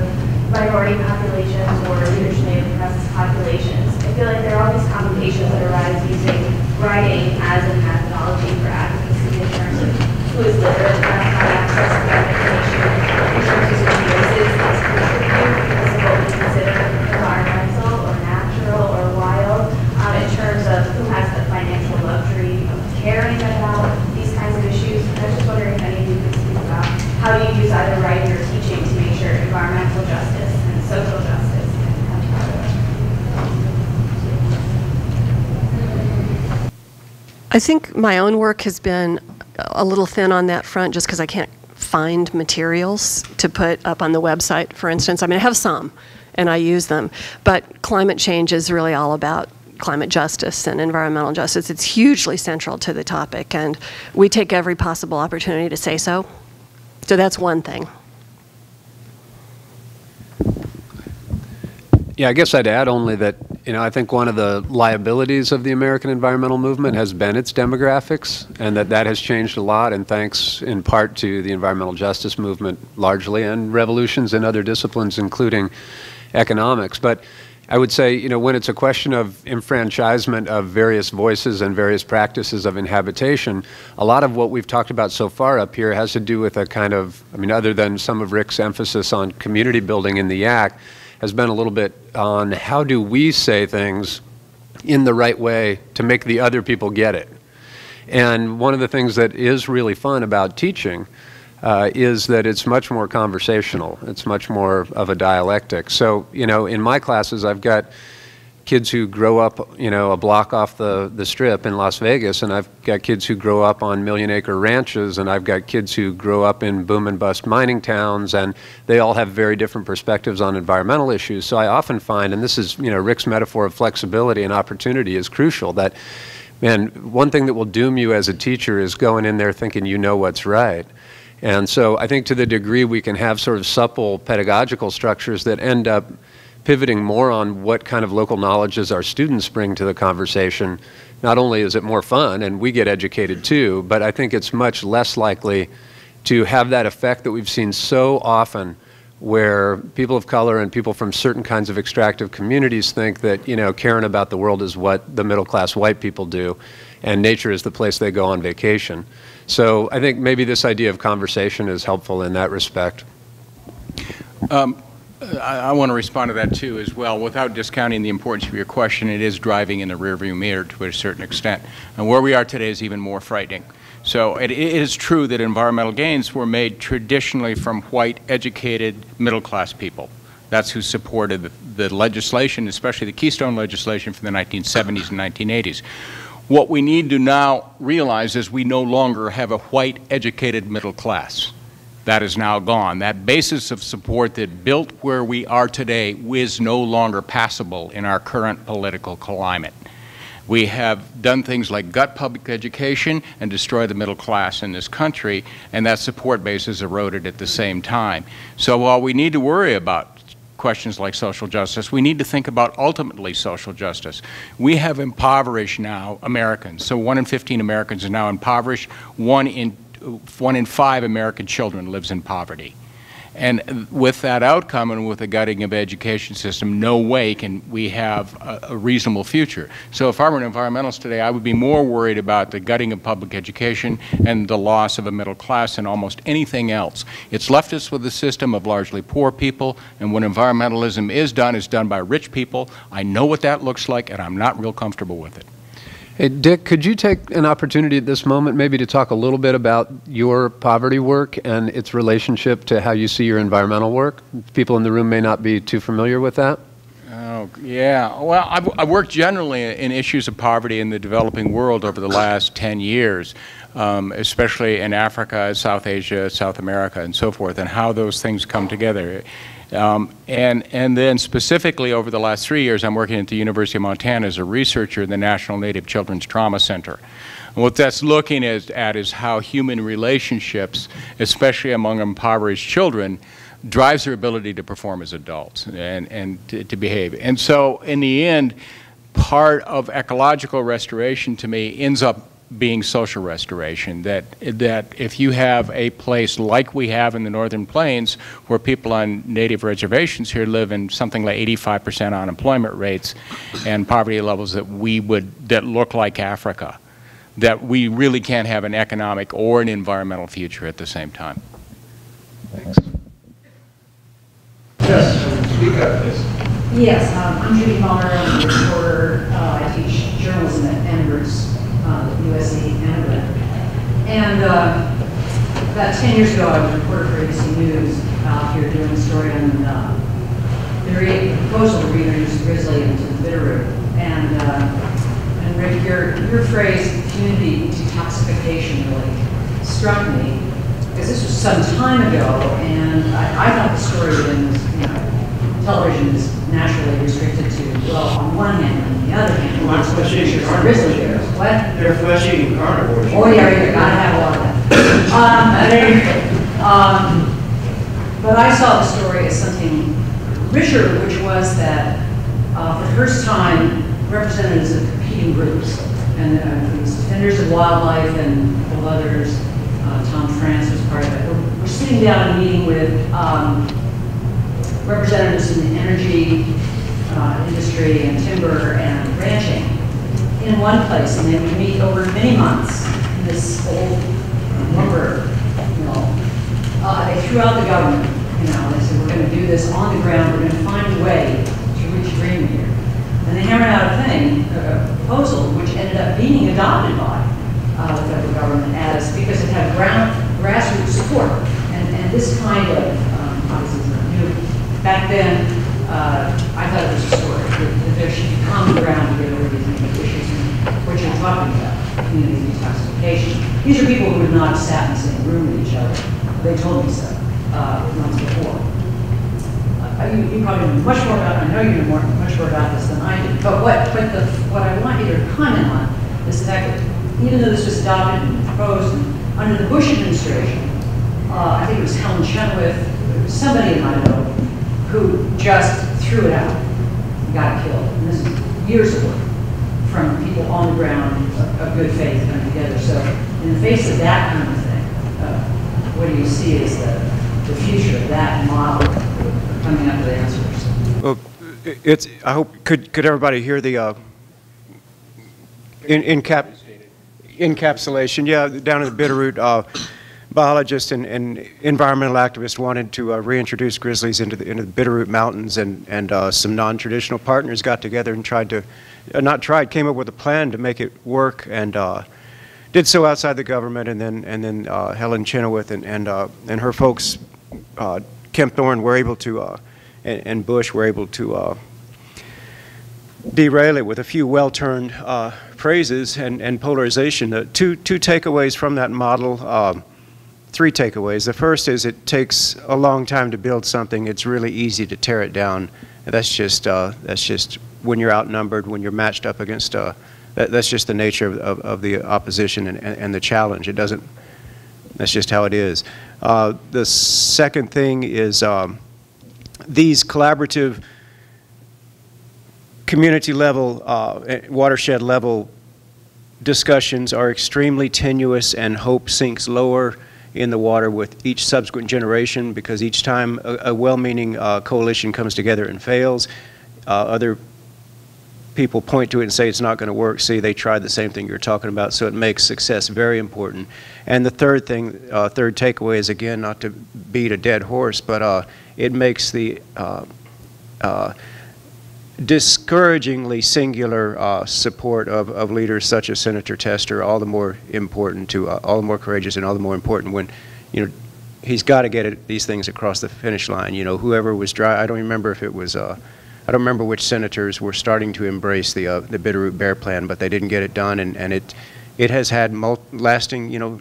minority populations or traditionally oppressed populations. I feel like there are all these complications that arise using writing as a methodology for advocacy in terms of who is literate enough to access to that information, in terms of who voices must contribute because of what we consider environmental or natural or wild, in terms of who has the financial luxury of caring about these kinds of issues. And I was just wondering if any of you could speak about how do you use either writing or teaching to make sure environmental justice and social justice can come together. I think my own work has been a little thin on that front just because I can't find materials to put up on the website, for instance. I mean, I have some, and I use them, but climate change is really all about climate justice and environmental justice. It's hugely central to the topic, and we take every possible opportunity to say so. So that's one thing. Yeah, I guess I'd add only that, I think one of the liabilities of the American environmental movement has been its demographics, and that has changed a lot, and thanks in part to the environmental justice movement largely, and revolutions in other disciplines, including economics. But I would say, when it's a question of enfranchisement of various voices and various practices of inhabitation, a lot of what we've talked about so far up here has to do with a kind of, other than some of Rick's emphasis on community building in the Act, has been a little bit on how do we say things in the right way to make the other people get it. And one of the things that is really fun about teaching is that it's much more conversational. It's much more of a dialectic. So, in my classes, I've got kids who grow up, a block off the strip in Las Vegas, and I've got kids who grow up on million-acre ranches, and I've got kids who grow up in boom-and-bust mining towns, and they all have very different perspectives on environmental issues. So I often find, and this is, Rick's metaphor of flexibility and opportunity is crucial, that, man, one thing that will doom you as a teacher is going in there thinking you know what's right. And so I think to the degree we can have sort of supple pedagogical structures that end up pivoting more on what kind of local knowledges our students bring to the conversation, not only is it more fun and we get educated too, but I think it's much less likely to have that effect that we've seen so often where people of color and people from certain kinds of extractive communities think that, caring about the world is what the middle-class white people do, and nature is the place they go on vacation. So I think maybe this idea of conversation is helpful in that respect. I want to respond to that too as well. Without discounting the importance of your question, it is driving in the rearview mirror to a certain extent. And where we are today is even more frightening. So it is true that environmental gains were made traditionally from white, educated, middle-class people. That's who supported the legislation, especially the Keystone legislation from the 1970s and 1980s. What we need to now realize is we no longer have a white, educated middle class. That is now gone. That basis of support that built where we are today is no longer passable in our current political climate. We have done things like gut public education and destroy the middle class in this country, and that support base is eroded at the same time. So while we need to worry about questions like social justice, we need to think about ultimately social justice. We have impoverished now Americans. So 1 in 15 Americans is now impoverished. 1 in 5 American children lives in poverty. And with that outcome and with the gutting of education system, no way can we have a reasonable future. So if I were an environmentalist today, I would be more worried about the gutting of public education and the loss of a middle class than almost anything else. It's left us with a system of largely poor people, and when environmentalism is done by rich people. I know what that looks like, and I'm not real comfortable with it. Hey, Dick, could you take an opportunity at this moment maybe to talk a little bit about your poverty work and its relationship to how you see your environmental work? People in the room may not be too familiar with that. Oh, yeah. Well, I've worked generally in issues of poverty in the developing world over the last 10 years, especially in Africa, South Asia, South America, and so forth, and how those things come together. And then specifically over the last 3 years, I'm working at the University of Montana as a researcher in the National Native Children's Trauma Center. And what that's looking at is how human relationships, especially among impoverished children, drives their ability to perform as adults and to behave. And so in the end, part of ecological restoration to me ends up being social restoration, that if you have a place like we have in the Northern Plains where people on native reservations here live in something like 85% unemployment rates and poverty levels that look like Africa, that we really can't have an economic or an environmental future at the same time. Thanks. Yes, speak up, please. Yes, I'm Judy Muller. I'm a reporter. I teach journalism at Amherst. USC Canada. And about 10 years ago, I was a reporter for ABC News out here doing a story on the proposal to reintroduce grizzly into the Bitterroot. And Rick, your phrase, community detoxification, really struck me, because this was some time ago, and I thought the story was, television is naturally restricted to, well, on one hand, and on the other hand, lots of pictures of grizzly bears. What? They're flesh-eating carnivores. Oh, yeah, you gotta have a lot of that. But I saw the story as something richer, which was that for the first time, representatives of competing groups, and these defenders of wildlife and a couple others, Tom France was part of it, we're sitting down and meeting with representatives in the energy industry and timber and ranching in one place, and they would meet over many months in this old lumber mill. They threw out the government, they said, we're going to do this on the ground, we're going to find a way to reach agreement here. And they hammered out a proposal, which ended up being adopted by the federal government because it had grassroots support. And this kind of, obviously it's not new, back then, I thought it was a story, that there should be common ground to get over these issues and what you're talking about, community detoxification. These are people who would not have sat in the same room with each other. They told me so months before. You probably know much more about it. I know you know much more about this than I do. But what I want you to comment on is the fact that even though this was adopted and proposed under the Bush administration, I think it was Helen Chenoweth, somebody in Idaho, who just threw it out and got killed. And this is years of work from people on the ground of good faith coming together. So in the face of that kind of thing, what do you see as the future of that model coming up with answers? Well, I hope, could everybody hear the encapsulation? Yeah, down in the Bitterroot, biologists and environmental activists wanted to reintroduce grizzlies into the Bitterroot Mountains, and some non-traditional partners got together and came up with a plan to make it work, and did so outside the government. And then Helen Chenoweth and her folks, Kemp Thorne, were able to, and Bush were able to derail it with a few well-turned phrases and polarization. Two takeaways from that model. Three takeaways. The first is it takes a long time to build something. It's really easy to tear it down. That's just when you're outnumbered, when you're matched up against. That's just the nature of the opposition and the challenge. It doesn't. That's just how it is. The second thing is these collaborative, community level, watershed level discussions are extremely tenuous, and hope sinks lower in the water with each subsequent generation, because each time a well-meaning coalition comes together and fails, other people point to it and say it's not going to work. See, they tried the same thing you're talking about. So it makes success very important. And the third thing, third takeaway is, again, not to beat a dead horse, but it makes the discouragingly singular support of leaders such as Senator Tester, all the more important to, all the more courageous and all the more important when, you know, he's got to get these things across the finish line. You know, whoever was I don't remember if it was, I don't remember which senators were starting to embrace the Bitterroot Bear Plan, but they didn't get it done, and it has had lasting, you know,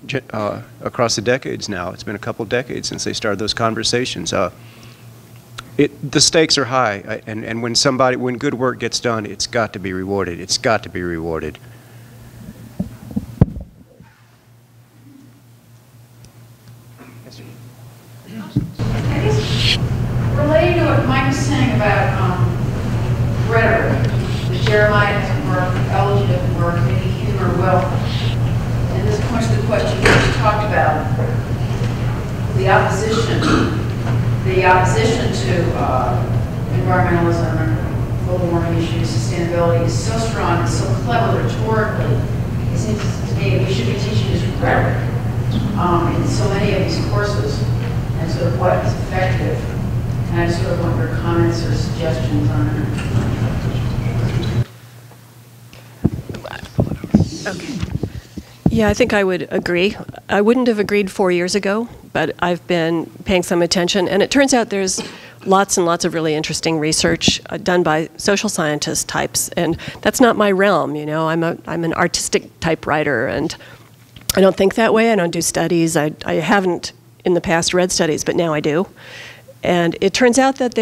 across the decades now. It's been a couple decades since they started those conversations. The stakes are high, and when good work gets done, it's got to be rewarded. It's got to be rewarded. I guess relating to what Mike was saying about rhetoric, that Jeremiah doesn't work, theology doesn't work, maybe humor will. And this points to the question you just talked about, the opposition to environmentalism and global warming issues, sustainability is so strong and so clever rhetorically. It seems to me that we should be teaching this rhetoric in so many of these courses, and sort of what is effective. And I just sort of want your comments or suggestions on that. Okay. Yeah, I think I would agree. I wouldn't have agreed 4 years ago, but I've been paying some attention, and it turns out there's lots and lots of really interesting research done by social scientist types, and that's not my realm. You know, I'm an artistic type writer, and I don't think that way. I don't do studies. I haven't in the past read studies, but now I do. And it turns out that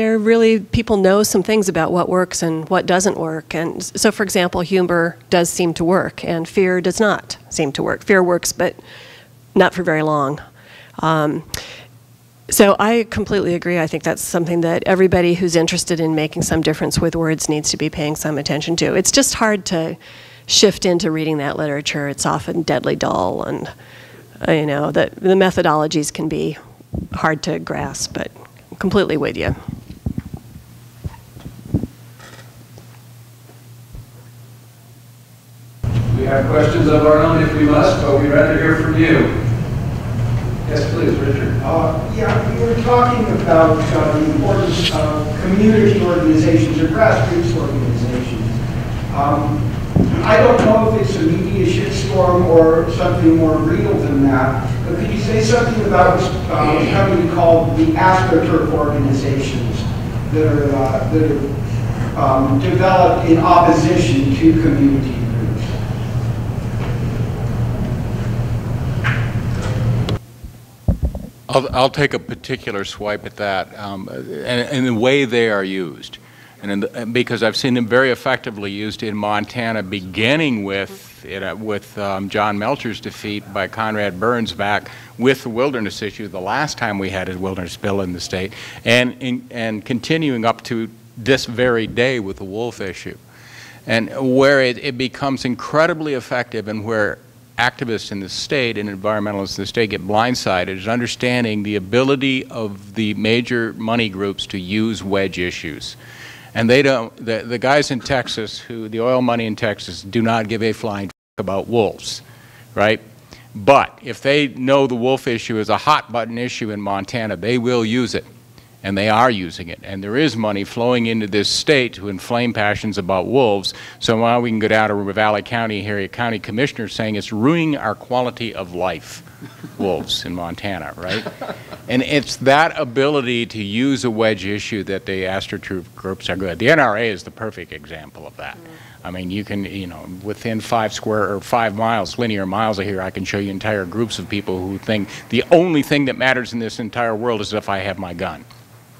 people know some things about what works and what doesn't work. And so, for example, humor does seem to work, and fear does not seem to work. Fear works, but not for very long. So I completely agree. I think that's something that everybody who's interested in making some difference with words needs to be paying some attention to. It's just hard to shift into reading that literature. It's often deadly dull, and you know, the methodologies can be hard to grasp, but I'm completely with you. We have questions of our own if we must, but we'd rather hear from you. Yes, please, Richard. Yeah, we were talking about the importance of community organizations or grassroots organizations. I don't know if it's a media shitstorm or something more real than that, but could you say something about something called the AstroTurf organizations that are developed in opposition to community groups? I'll take a particular swipe at that, and the way they are used. And because I've seen them very effectively used in Montana, beginning with John Melcher's defeat by Conrad Burns back with the wilderness issue the last time we had a wilderness bill in the state, and continuing up to this very day with the wolf issue. And where it becomes incredibly effective, and where activists in the state and environmentalists in the state get blindsided, is understanding the ability of the major money groups to use wedge issues. And they don't, the guys in Texas, the oil money in Texas, do not give a flying about wolves, right? But if they know the wolf issue is a hot button issue in Montana, they will use it. And they are using it. And there is money flowing into this state to inflame passions about wolves. So now we can go down to Valley County, here, a county commissioner saying it's ruining our quality of life, wolves in Montana, right? And it's that ability to use a wedge issue that the AstroTurf groups are good. The NRA is the perfect example of that. I mean, you can, you know, within 5 miles, linear miles of here, I can show you entire groups of people who think the only thing that matters in this entire world is if I have my gun.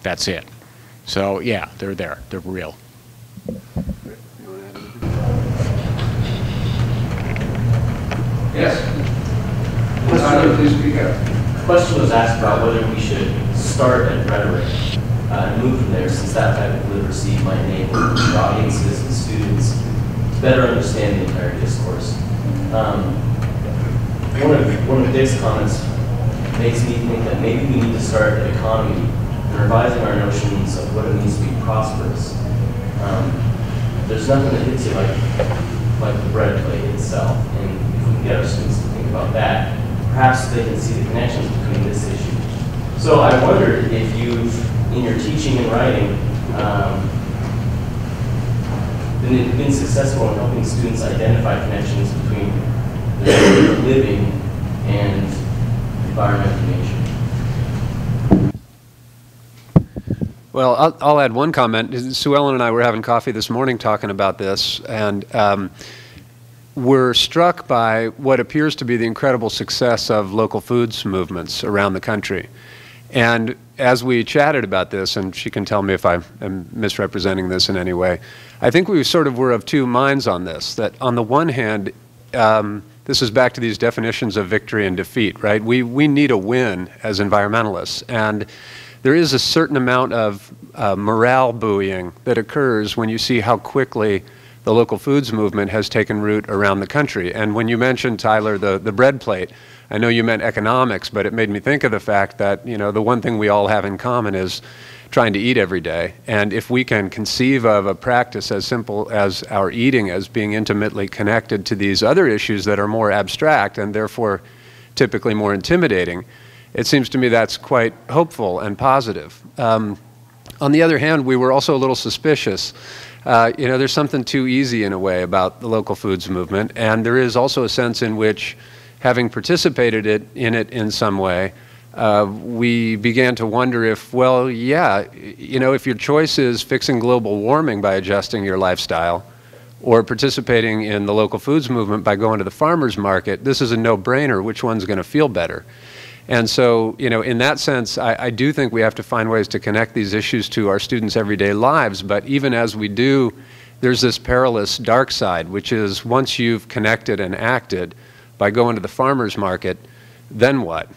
That's it. So, yeah, they're there. They're real. Yes. Tyler, please speak up. The question was asked about whether we should start at rhetoric and move from there, since that type of literacy might enable audiences and students to better understand the entire discourse. One of Dick's comments makes me think that maybe we need to start at economy and revising our notions of what it means to be prosperous. There's nothing that hits you like the bread plate itself, and if we can get our students to think about that, perhaps they can see the connections between this issue. So I wondered if you've, in your teaching and writing, been successful in helping students identify connections between their living and environmental nature? Well, I'll add one comment. Sue Ellen and I were having coffee this morning talking about this, and we're struck by what appears to be the incredible success of local foods movements around the country. And as we chatted about this, and she can tell me if I am misrepresenting this in any way, I think we sort of were of two minds on this, that on the one hand, this is back to these definitions of victory and defeat, right? We need a win as environmentalists, and there is a certain amount of morale buoying that occurs when you see how quickly the local foods movement has taken root around the country. And when you mentioned, Tyler, the bread plate, I know you meant economics, but it made me think of the fact that, you know, the one thing we all have in common is trying to eat every day. And if we can conceive of a practice as simple as our eating as being intimately connected to these other issues that are more abstract and therefore typically more intimidating, it seems to me that's quite hopeful and positive. On the other hand, we were also a little suspicious. You know, there's something too easy in a way about the local foods movement, and there is also a sense in which, having participated in it in some way, we began to wonder if, well, yeah, you know, if your choice is fixing global warming by adjusting your lifestyle or participating in the local foods movement by going to the farmer's market, this is a no-brainer. Which one's going to feel better? And so, you know, in that sense, I do think we have to find ways to connect these issues to our students' everyday lives. But even as we do, there's this perilous dark side, which is once you've connected and acted by going to the farmer's market, then what?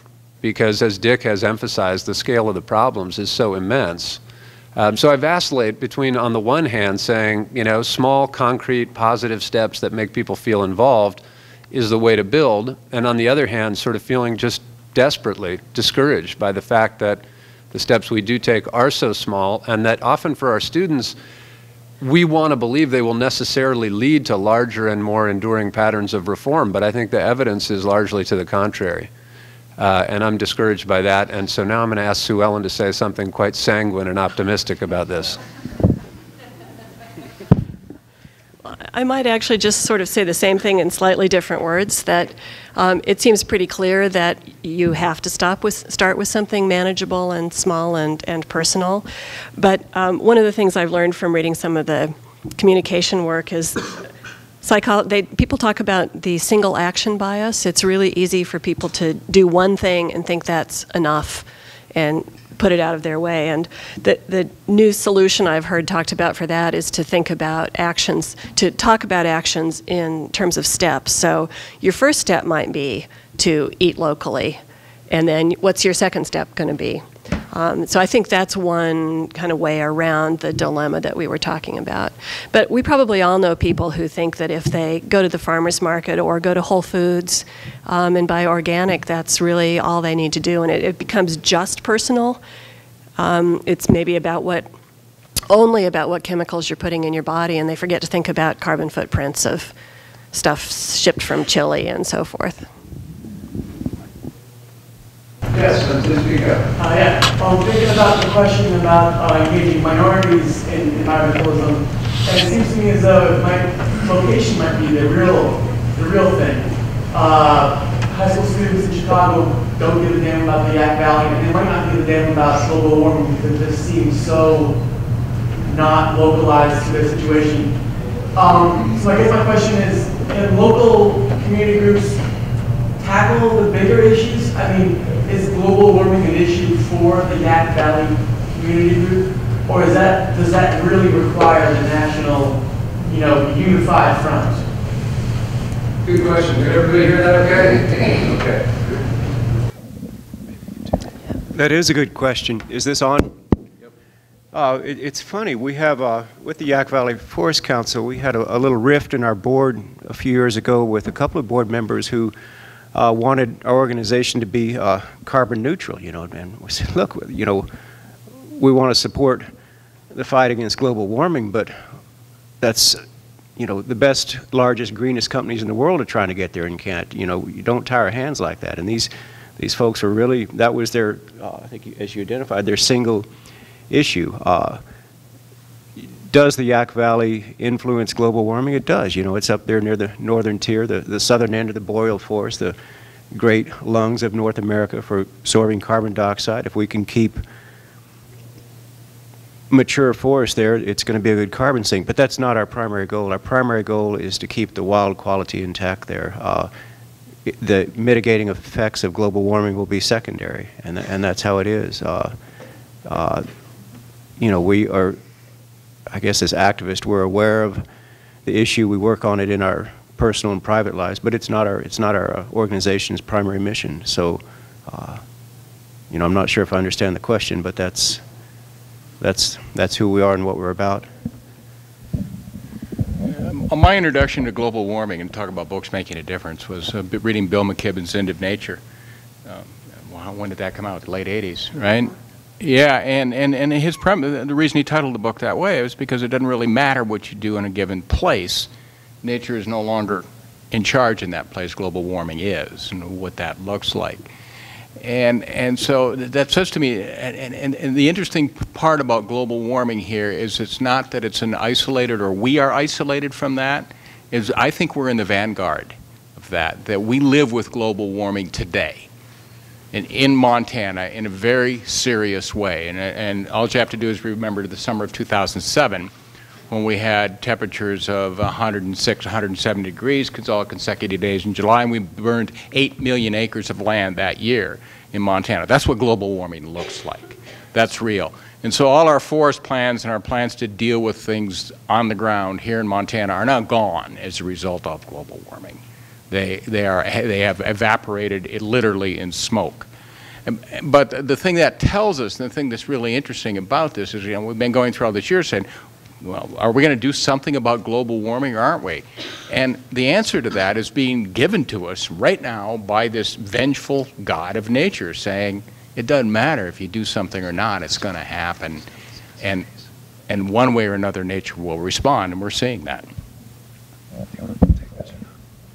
Because as Dick has emphasized, the scale of the problems is so immense. So I vacillate between, on the one hand, saying, you know, small, concrete, positive steps that make people feel involved is the way to build, and on the other hand, sort of feeling just desperately discouraged by the fact that the steps we do take are so small, and that often for our students, we want to believe they will necessarily lead to larger and more enduring patterns of reform, but I think the evidence is largely to the contrary. And I'm discouraged by that, and so now I'm going to ask Sue Ellen to say something quite sanguine and optimistic about this. I might actually just sort of say the same thing in slightly different words, that it seems pretty clear that you have to start with something manageable and small and personal. But one of the things I've learned from reading some of the communication work is people talk about the single action bias. It's really easy for people to do one thing and think that's enough and put it out of their way. And the new solution I've heard talked about for that is to think about actions, to talk about actions in terms of steps. So your first step might be to eat locally, and then what's your second step going to be? So I think that's one kind of way around the dilemma that we were talking about. But we probably all know people who think that if they go to the farmer's market or go to Whole Foods and buy organic, that's really all they need to do, and it becomes just personal. It's maybe only about what chemicals you're putting in your body, and they forget to think about carbon footprints of stuff shipped from Chile and so forth. Yes, please speak up. Yeah, thinking about the question about engaging minorities in environmentalism, and it seems to me as though location might be the real thing. High school students in Chicago don't give a damn about the Yak Valley, and they might not give a damn about global warming because it just seems so not localized to their situation. So I guess my question is, can local community groups tackle the bigger issues? I mean, is global warming an issue for the Yak Valley community group, or does that really require the national, unified front? Good question. Did everybody hear that okay? Okay. That is a good question. Is this on? Yep. It's funny. We have, with the Yak Valley Forest Council, we had a little rift in our board a few years ago with a couple of board members who wanted our organization to be carbon neutral, and we said, look, we want to support the fight against global warming, but that's, the best, largest, greenest companies in the world are trying to get there and can't, you don't tie our hands like that. And these folks are really, that was their, I think as you identified, their single issue. does the Yak Valley influence global warming? It does. You know, it's up there near the northern tier, the southern end of the boreal forest, the great lungs of North America for absorbing carbon dioxide. If we can keep mature forest there, it's going to be a good carbon sink. But that's not our primary goal. Our primary goal is to keep the wild quality intact there. The mitigating effects of global warming will be secondary, and that's how it is. You know, we are, I guess as activists, we're aware of the issue. We work on it in our personal and private lives, but it's not our organization's primary mission. So, you know, I'm not sure if I understand the question, but that's who we are and what we're about. My introduction to global warming and talk about books making a difference was reading Bill McKibben's End of Nature. When did that come out? The late 80s, right? Yeah, and his the reason he titled the book that way was because it doesn't really matter what you do in a given place. Nature is no longer in charge in that place. Global warming is, and what that looks like. And so that says to me, and the interesting part about global warming here is it's not that it's an isolated, or we are isolated from that, is I think we're in the vanguard of that we live with global warming today. And in Montana, in a very serious way. And all you have to do is remember the summer of 2007, when we had temperatures of 106, 107 degrees, all consecutive days in July, and we burned 8 million acres of land that year in Montana. That's what global warming looks like. That's real. And so all our forest plans and our plans to deal with things on the ground here in Montana are now gone as a result of global warming. They have evaporated literally in smoke. But the thing that tells us, and the thing that's really interesting about this is, you know, we've been going through all this year saying, well, are we going to do something about global warming or aren't we? And the answer to that is being given to us right now by this vengeful God of nature saying, it doesn't matter if you do something or not, it's going to happen. And one way or another, nature will respond, and we're seeing that.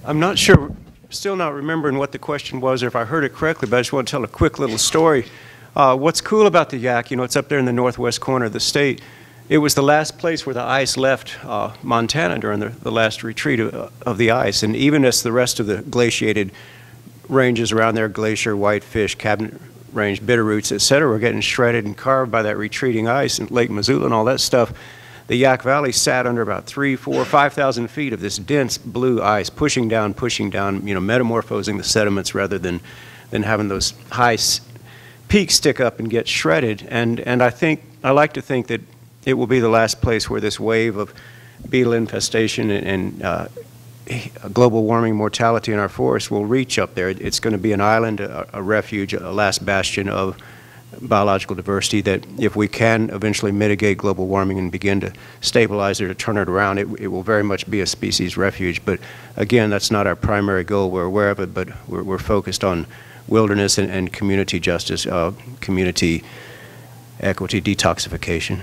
I'm not sure, still not remembering what the question was or if I heard it correctly, but I just want to tell a quick little story. What's cool about the Yak, you know, it's up there in the northwest corner of the state. It was the last place where the ice left Montana during the last retreat of the ice. And even as the rest of the glaciated ranges around there, Glacier, Whitefish, Cabinet Range, Bitterroots, et cetera, were getting shredded and carved by that retreating ice in Lake Missoula and all that stuff. The Yak Valley sat under about 3,000, 4,000, 5,000 feet of this dense blue ice, pushing down, you know, metamorphosing the sediments rather than having those high peaks stick up and get shredded. And I like to think that it will be the last place where this wave of beetle infestation and global warming mortality in our forests will reach up there. It's going to be an island, a refuge, a last bastion of biological diversity that if we can eventually mitigate global warming and begin to stabilize it or turn it around, it will very much be a species refuge. But again, that's not our primary goal. We're aware of it, but we're focused on wilderness and community justice, community equity, detoxification.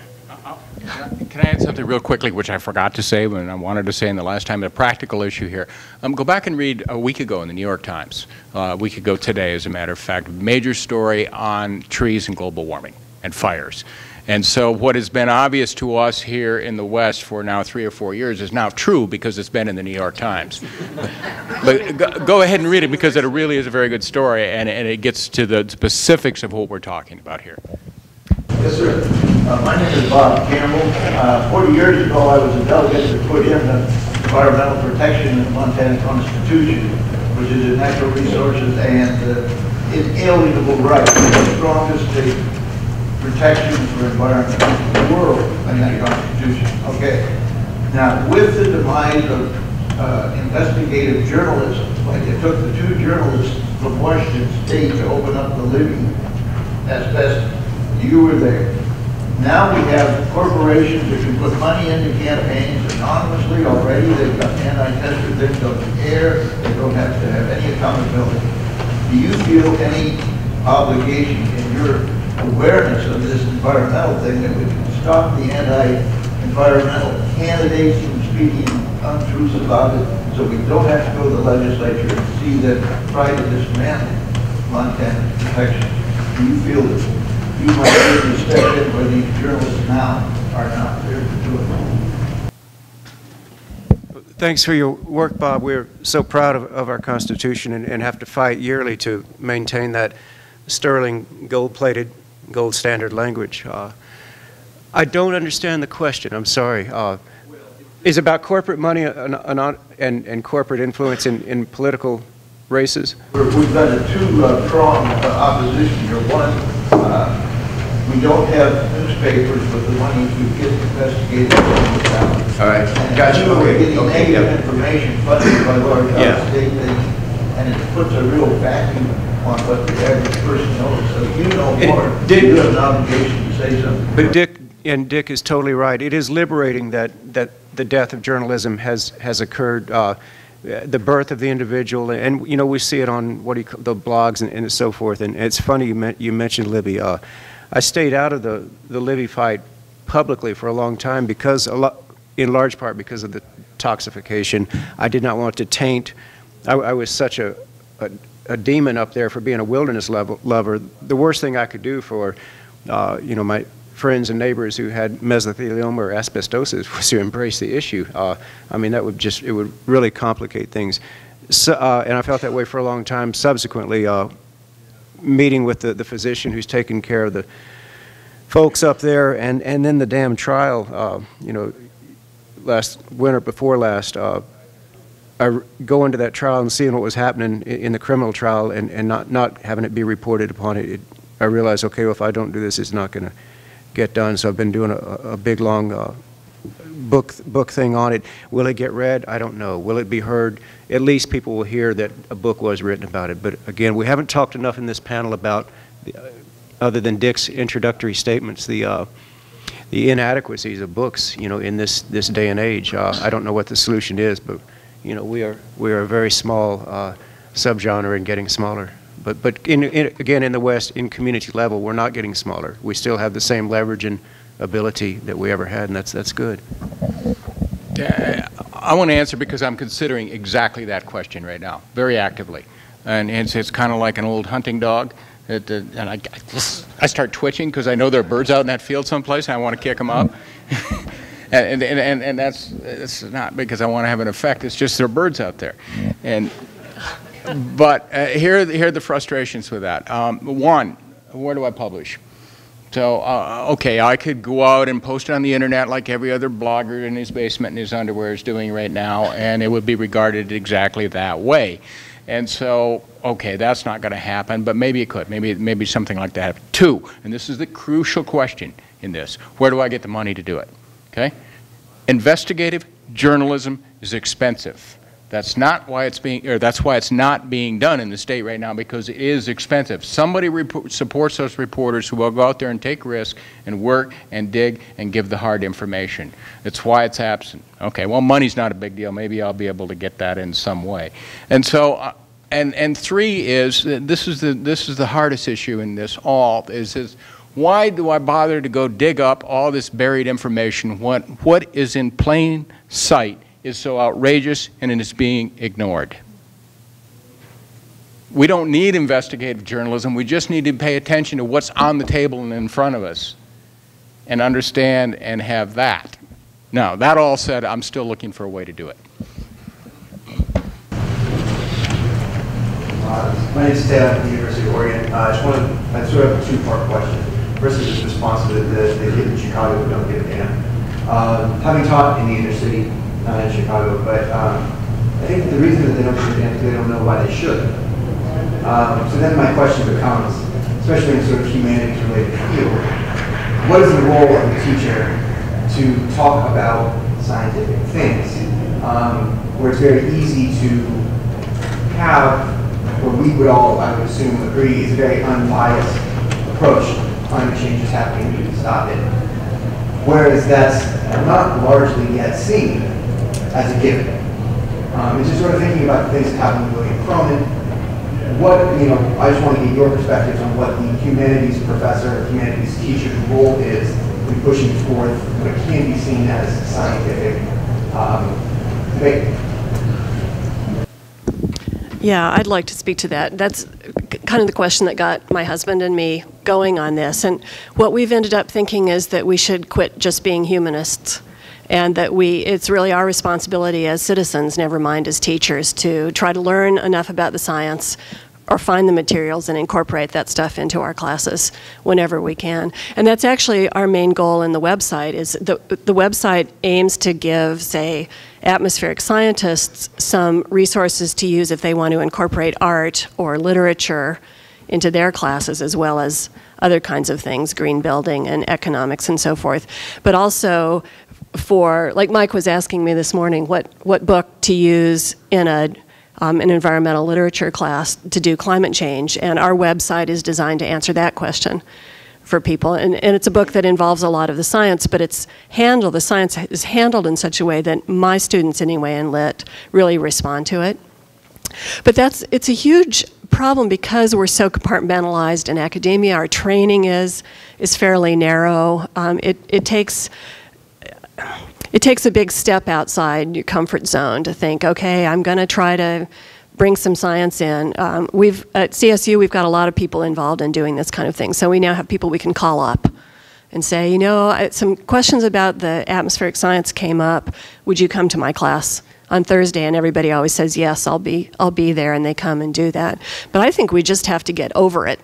Can I add something real quickly, which I forgot to say when I wanted to say in the last time, a practical issue here. Go back and read a week ago in the New York Times, a week ago today, as a matter of fact, major story on trees and global warming and fires. And so what has been obvious to us here in the West for now 3 or 4 years is now true because it's been in the New York Times. But go ahead and read it because it really is a very good story and it gets to the specifics of what we're talking about here. Yes, sir. My name is Bob Campbell. 40 years ago, I was a delegate to put in the environmental protection in the Montana Constitution, which is a natural resources and inalienable right, the strongest protection for environment in the world in that Constitution. Okay. Now, with the demise of investigative journalism, like it took the 2 journalists from Washington State to open up the Libby asbestos. You were there. Now we have corporations that can put money into campaigns anonymously already. They've got anti-tester things on the air. They don't have to have any accountability. Do you feel any obligation in your awareness of this environmental thing that we can stop the anti-environmental candidates from speaking untruths about it so we don't have to go to the legislature and see them try to dismantle Montana protection? Do you feel that you might be able to step in for these journalists now are not prepared to do it. Thanks for your work, Bob. We're so proud of our Constitution and have to fight yearly to maintain that sterling gold-plated, gold standard language. I don't understand the question. I'm sorry. Is it about corporate money and corporate influence in political races? We've got a two-pronged opposition here. One, we don't have newspapers with the money to get investigated. All right, gotcha. We're Okay, getting information funded by large state things, and it puts a real vacuum on what the average person knows. So if you know more, you have an obligation to say something. But Dick is totally right. It is liberating that the death of journalism has occurred. The birth of the individual, and you know, we see it on the blogs and so forth. And it's funny you mentioned Libby. I stayed out of the Libby fight publicly for a long time because in large part because of the toxification. I did not want to taint. I was such a demon up there for being a wilderness lover. The worst thing I could do for you know, my friends and neighbors who had mesothelioma or asbestosis was to embrace the issue. I mean, it would really complicate things. So, and I felt that way for a long time. Subsequently, meeting with the physician who's taking care of the folks up there, and then the damn trial, you know, last winter before last, I go into that trial and seeing what was happening in the criminal trial and not having it be reported upon it, I realized, okay, well, if I don't do this, it's not going to get done. So I've been doing a big, long book thing on it. Will it get read? I don't know. Will it be heard? At least people will hear that a book was written about it. But again, we haven't talked enough in this panel about, other than Dick's introductory statements, the inadequacies of books, you know, in this day and age. I don't know what the solution is, but you know, we are a very small subgenre and getting smaller. But again, in the West, in community level, we're not getting smaller. We still have the same leverage and ability that we ever had, and that's good. I want to answer because I'm considering exactly that question right now, very actively. And it's kind of like an old hunting dog. And I start twitching because I know there are birds out in that field someplace, and I want to kick them out. and that's not because I want to have an effect. It's just there are birds out there. But here are the frustrations with that. One, where do I publish? So, okay, I could go out and post it on the internet like every other blogger in his basement in his underwear is doing right now, and it would be regarded exactly that way. And so, okay, that's not going to happen, but maybe it could. Maybe something like that. Two, and this is the crucial question in this, where do I get the money to do it? Okay? Investigative journalism is expensive. That's not why that's why it's not being done in the state right now, because it is expensive. Somebody supports those reporters who will go out there and take risks and work and dig and give the hard information. That's why it's absent. Okay, well, money's not a big deal. Maybe I'll be able to get that in some way. And so, and three is this is the hardest issue in this all is why do I bother to go dig up all this buried information? What is in plain sight is so outrageous and it is being ignored. We don't need investigative journalism. We just need to pay attention to what's on the table and in front of us and understand and have that. Now, that all said, I'm still looking for a way to do it. My name is Ted from the University of Oregon. I sort of have a two-part question. First is just response to the kid in Chicago who don't give a damn. Having taught in the inner city, not in Chicago, but I think the reason that they don't give a damn is because they don't know why they should. So then my question becomes, especially in sort of humanities-related field, what is the role of the teacher to talk about scientific things, where it's very easy to have what we would all, I would assume, agree is a very unbiased approach. Climate change is happening, we can stop it. Whereas that's not largely yet seen as a given. And just sort of thinking about the things that happened with William Cronin, I just want to get your perspectives on what the humanities professor, humanities teacher's role is in pushing forth what can be seen as scientific debate. Yeah, I'd like to speak to that. That's kind of the question that got my husband and me going on this. And what we've ended up thinking is that we should quit just being humanists, and that it's really our responsibility as citizens, never mind as teachers, to try to learn enough about the science or find the materials and incorporate that stuff into our classes whenever we can. And that's actually our main goal in the website. Is the website aims to give, say, atmospheric scientists some resources to use if they want to incorporate art or literature into their classes, as well as other kinds of things, green building and economics and so forth. But also for, like Mike was asking me this morning, what book to use in an environmental literature class to do climate change, and our website is designed to answer that question for people. And it's a book that involves a lot of the science, but the science is handled in such a way that my students anyway in Lit really respond to it. But it's a huge problem because we're so compartmentalized in academia. Our training is fairly narrow. It takes a big step outside your comfort zone to think, okay, I'm going to try to bring some science in. At CSU, we've got a lot of people involved in doing this kind of thing. So we now have people we can call up and say, you know, some questions about the atmospheric science came up. Would you come to my class on Thursday? And everybody always says, yes, I'll be there, and they come and do that. But I think we just have to get over it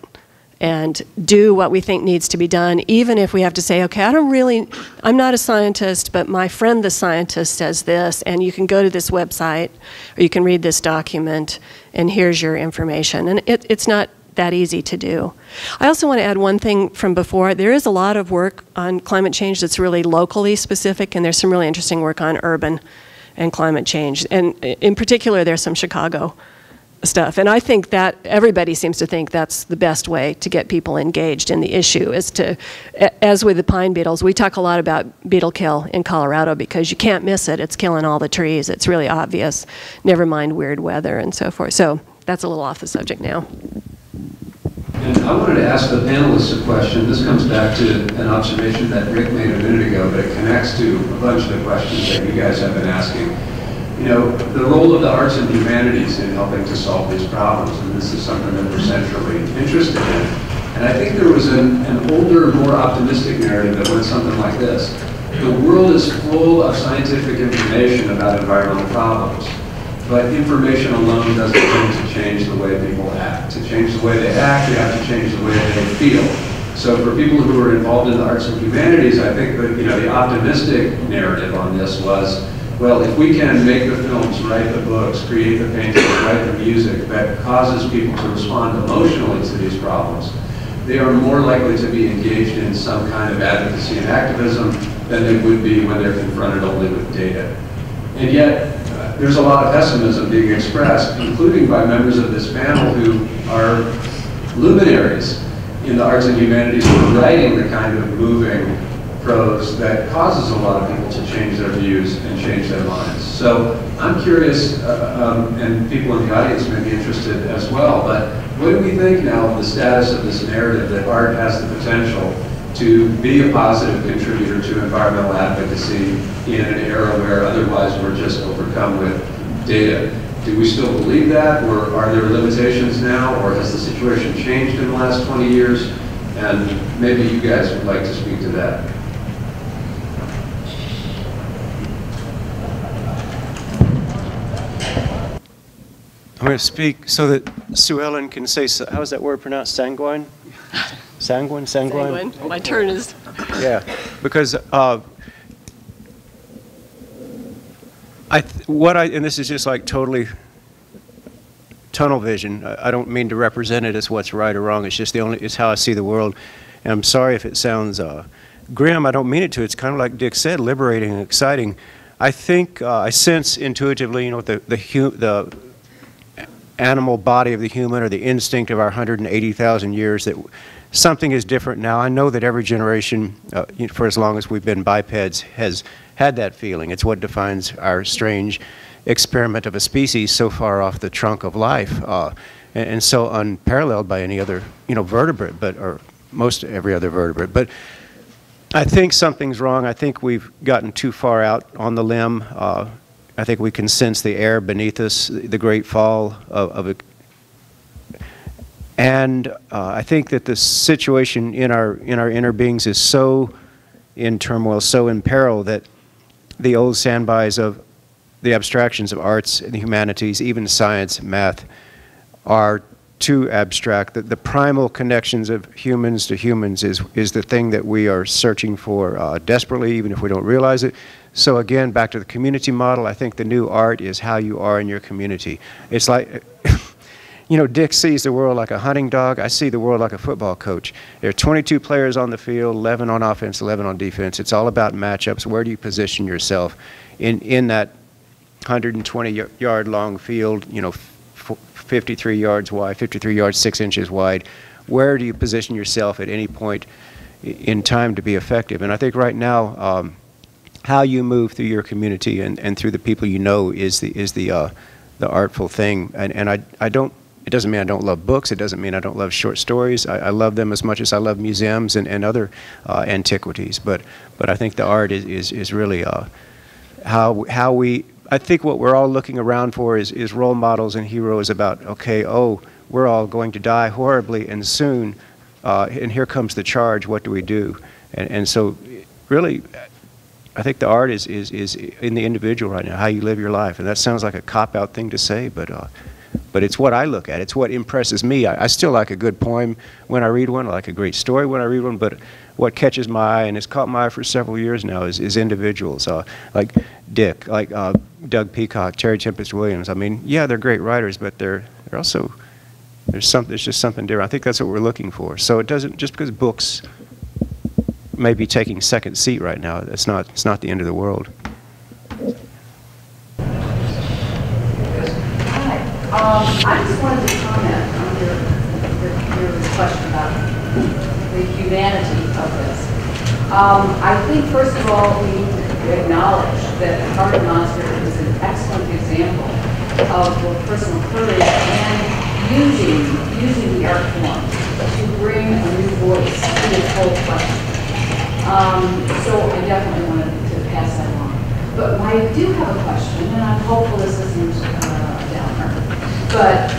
and do what we think needs to be done, even if we have to say, okay, I'm not a scientist, but my friend the scientist says this, and you can go to this website, or you can read this document, and here's your information. And it's not that easy to do. I also want to add one thing from before. There is a lot of work on climate change that's really locally specific, and there's some really interesting work on urban and climate change. And in particular, there's some Chicago stuff. And I think that everybody seems to think that's the best way to get people engaged in the issue, is to, as with the pine beetles, we talk a lot about beetle kill in Colorado because you can't miss it. It's killing all the trees. It's really obvious. Never mind weird weather and so forth. So that's a little off the subject now. And I wanted to ask the panelists a question. This comes back to an observation that Rick made a minute ago, but it connects to a bunch of the questions that you guys have been asking. You know, the role of the arts and humanities in helping to solve these problems, and this is something that we're centrally interested in. And I think there was an older, more optimistic narrative that went something like this. The world is full of scientific information about environmental problems, but information alone doesn't tend to change the way people act. To change the way they act, you have to change the way they feel. So for people who are involved in the arts and humanities, I think that, you know, the optimistic narrative on this was, well, if we can make the films, write the books, create the paintings, write the music that causes people to respond emotionally to these problems, they are more likely to be engaged in some kind of advocacy and activism than they would be when they're confronted only with data. And yet, there's a lot of pessimism being expressed, including by members of this panel who are luminaries in the arts and humanities who are writing the kind of moving prose that causes a lot of people to change their views and change their minds. So I'm curious, and people in the audience may be interested as well, but what do we think now of the status of this narrative that art has the potential to be a positive contributor to environmental advocacy in an era where otherwise we're just overcome with data? Do we still believe that, or are there limitations now, or has the situation changed in the last 20 years? And maybe you guys would like to speak to that. I'm going to speak so that Sue Ellen can say, how is that word pronounced? Sanguine? Sanguine? Sanguine? My turn is... Yeah, because and this is just like totally tunnel vision. I don't mean to represent it as what's right or wrong. It's just it's how I see the world. And I'm sorry if it sounds grim. I don't mean it to. It's kind of like Dick said, liberating and exciting. I think I sense intuitively, you know, the animal body of the human, or the instinct of our 180,000 years, that something is different now. I know that every generation, for as long as we've been bipeds, has had that feeling. It's what defines our strange experiment of a species so far off the trunk of life, and so unparalleled by any other, you know, vertebrate, or most every other vertebrate. But I think something's wrong. I think we've gotten too far out on the limb. I think we can sense the air beneath us, the great fall of it. And I think that the situation in our inner beings is so in turmoil, so in peril, that the old standbys of the abstractions of arts and the humanities, even science, math, are too abstract. The primal connections of humans to humans is the thing that we are searching for desperately, even if we don't realize it. So again, back to the community model, I think the new art is how you are in your community. It's like, you know, Dick sees the world like a hunting dog. I see the world like a football coach. There are 22 players on the field, 11 on offense, 11 on defense. It's all about matchups. Where do you position yourself in that 120-yard long field, you know, 53 yards wide, 53 yards, 6 inches wide? Where do you position yourself at any point in time to be effective? And I think right now, how you move through your community and through the people you know is the artful thing. And I don't. It doesn't mean I don't love books. It doesn't mean I don't love short stories. I love them as much as I love museums and other antiquities. But I think the art is really how we. I think what we're all looking around for is role models and heroes about, okay, oh, we're all going to die horribly and soon, and here comes the charge. What do we do? And so, really, I think the art is in the individual right now, how you live your life. And that sounds like a cop-out thing to say, but it's what I look at. It's what impresses me. I still like a good poem when I read one. I like a great story when I read one. But what catches my eye, and has caught my eye for several years now, is individuals like Dick, like Doug Peacock, Terry Tempest Williams. I mean, yeah, they're great writers, but they're also there's just something different. I think that's what we're looking for. So it doesn't, just because books may be taking second seat right now, it's not the end of the world. I just wanted to comment on your question about the humanity of this. I think, first of all, we need to acknowledge that Heart of Monster is an excellent example of both personal courage and using the art form to bring a new voice to this whole question. So I definitely wanted to pass that along. But I do have a question, and I'm hopeful this isn't a downer. But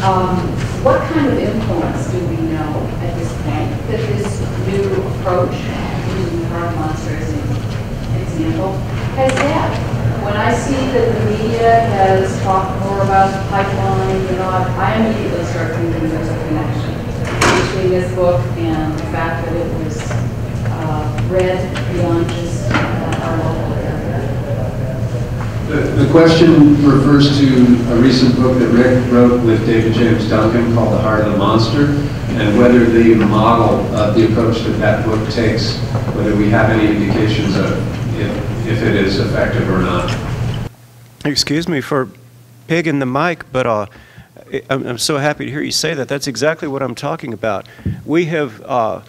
what kind of influence do we know at this point that this new approach, using the Heart of Monster as an example, has had? When I see that the media has talked more about pipelines and all, I immediately start thinking there's a connection between this book and the fact that it was read beyond just our local area. The question refers to a recent book that Rick wrote with David James Duncan called The Heart of the Monster, and whether the model of the approach that book takes, whether we have any indications of if it is effective or not. Excuse me for pigging the mic, but I'm so happy to hear you say that. That's exactly what I'm talking about. We have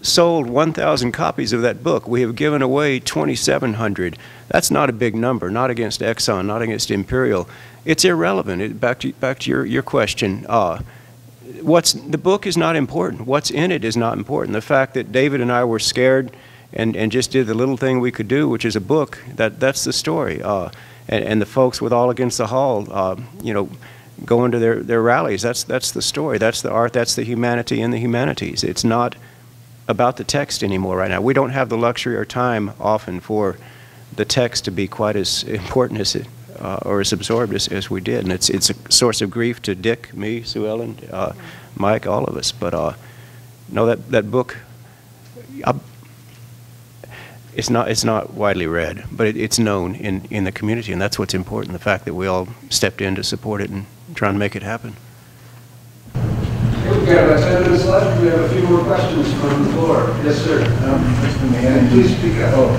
sold 1,000 copies of that book. We have given away 2,700. That's not a big number, not against Exxon, not against Imperial. It's irrelevant. Back to your question. The book is not important. What's in it is not important. The fact that David and I were scared and just did the little thing we could do, which is a book, that's the story. And the folks with All Against the Hall, you know, going to their rallies, that's the story. That's the art, that's the humanity in the humanities. It's not about the text anymore right now. We don't have the luxury or time often for the text to be quite as important as it, or as absorbed as we did. And it's a source of grief to Dick, me, Sue Ellen, Mike, all of us. But no, that book, it's not widely read, but it's known in the community, and that's what's important, the fact that we all stepped in to support it and try and make it happen. We've got about 10 minutes left. We have a few more questions from the floor. Yes, sir. Mr. Manning. Please speak up. Oh,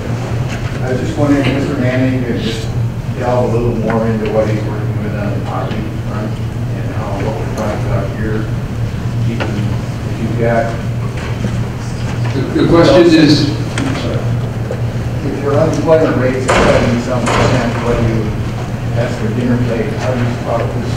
I was just wondering if Mr. Manning could just delve a little more into what he's working with on the poverty front and how what we're talking about here, even if you've got... The question is... If your unemployment rate is 70-some%, what do you ask for dinner plate? How do you follow this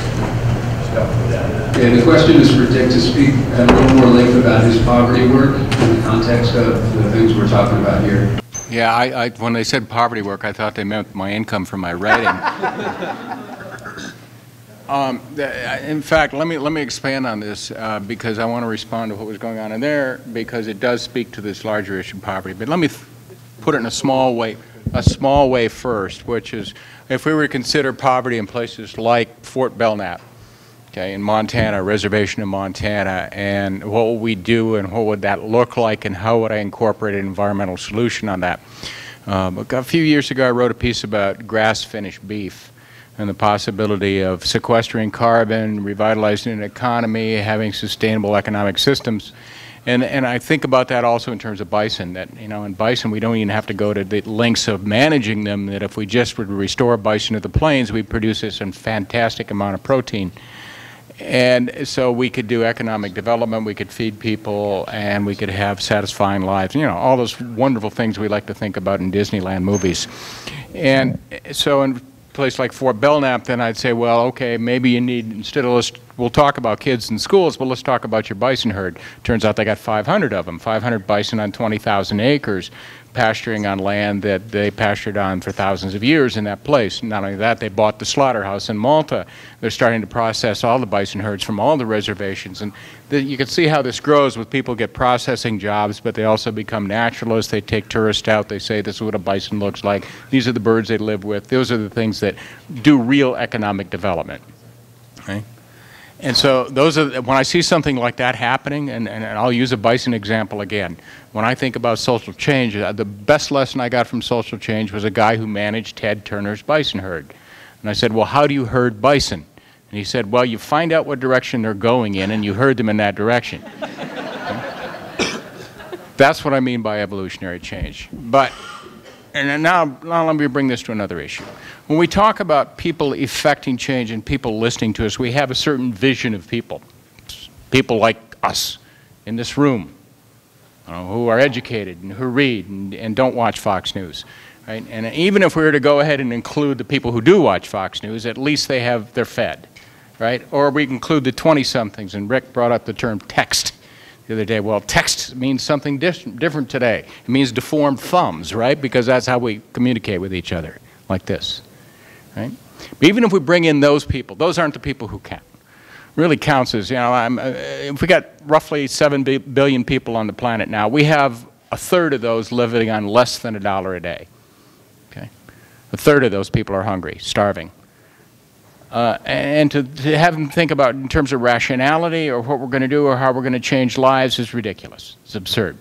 stuff with that? Okay, the question is for Dick to speak at a little more length about his poverty work in the context of the things we're talking about here. Yeah, when they said poverty work, I thought they meant my income from my writing. In fact, let me expand on this because I want to respond to what was going on in there, because it does speak to this larger issue of poverty. But let me put it in a small way first, which is if we were to consider poverty in places like Fort Belknap, okay, in Montana, a reservation in Montana, and what would we do and what would that look like and how would I incorporate an environmental solution on that? A few years ago, I wrote a piece about grass-finished beef and the possibility of sequestering carbon, revitalizing an economy, having sustainable economic systems. And I think about that also in terms of bison, that, you know, in bison we don't even have to go to the lengths of managing them, that if we just would restore bison to the plains, we produce this fantastic amount of protein. And so we could do economic development, we could feed people, and we could have satisfying lives. You know, all those wonderful things we like to think about in Disneyland movies. And so in a place like Fort Belknap, then I'd say, well, okay, maybe you need, instead of we'll talk about kids in schools, but let's talk about your bison herd. Turns out they got 500 of them, 500 bison on 20,000 acres, pasturing on land that they pastured on for thousands of years in that place. Not only that, they bought the slaughterhouse in Malta. They're starting to process all the bison herds from all the reservations. And you can see how this grows with people get processing jobs, but they also become naturalists. They take tourists out. They say, this is what a bison looks like. These are the birds they live with. Those are the things that do real economic development. Okay? And so those are, when I see something like that happening, and I'll use a bison example again. When I think about social change, the best lesson I got from social change was a guy who managed Ted Turner's bison herd. And I said, well, how do you herd bison? And he said, well, you find out what direction they're going in and you herd them in that direction. That's what I mean by evolutionary change. But, and now let me bring this to another issue. When we talk about people effecting change and people listening to us, we have a certain vision of people. People like us in this room, who are educated and who read and don't watch Fox News. Right? And even if we were to go ahead and include the people who do watch Fox News, at least they're fed. Right? Or we include the 20-somethings, and Rick brought up the term text the other day. Well, text means something different today. It means deformed thumbs, right? Because that's how we communicate with each other, like this. Right? But even if we bring in those people, those aren't the people who count. Really counts is, you know, if we got roughly 7 billion people on the planet now, we have a third of those living on less than $1 a day. Okay? A third of those people are hungry, starving. And to have them think about in terms of rationality or what we're going to do or how we're going to change lives is ridiculous. It's absurd.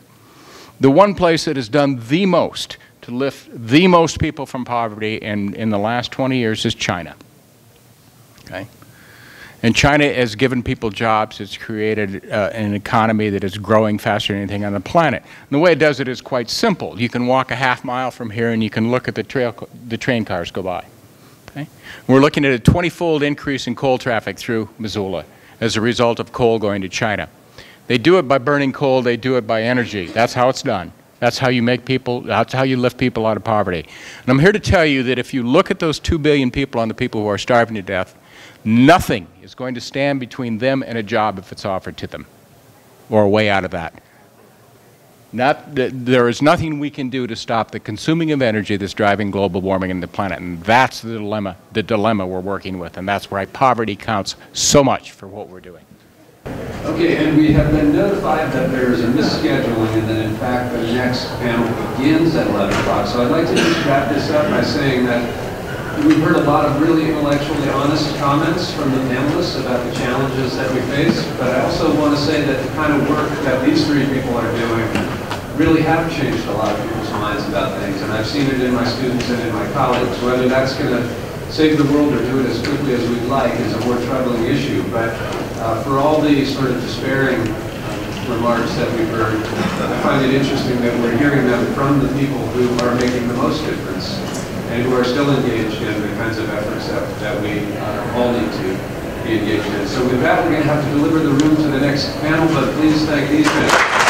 The one place that has done the most to lift the most people from poverty in the last 20 years is China. Okay? And China has given people jobs. It's created an economy that is growing faster than anything on the planet. And the way it does it is quite simple. You can walk a half mile from here and you can look at the train cars go by. Okay? We're looking at a 20-fold increase in coal traffic through Missoula as a result of coal going to China. They do it by burning coal. They do it by energy. That's how it's done. That's how you make people, that's how you lift people out of poverty. And I'm here to tell you that if you look at those 2 billion people and the people who are starving to death, nothing is going to stand between them and a job if it's offered to them, or a way out of that. There is nothing we can do to stop the consuming of energy that's driving global warming in the planet, and that's the dilemma we're working with, and that's why poverty counts so much for what we're doing. Okay, and we have been notified that there's a misscheduling and that in fact the next panel begins at 11 o'clock. So I'd like to just wrap this up by saying that we've heard a lot of really intellectually honest comments from the panelists about the challenges that we face, but I also want to say that the kind of work that these 3 people are doing really have changed a lot of people's minds about things, and I've seen it in my students and in my colleagues. Whether that's going to save the world or do it as quickly as we'd like is a more troubling issue, but for all the sort of despairing remarks that we've heard, I find it interesting that we're hearing them from the people who are making the most difference and who are still engaged in the kinds of efforts that we all need to be engaged in. So with that, we're going to have to deliver the room to the next panel, but please thank these men.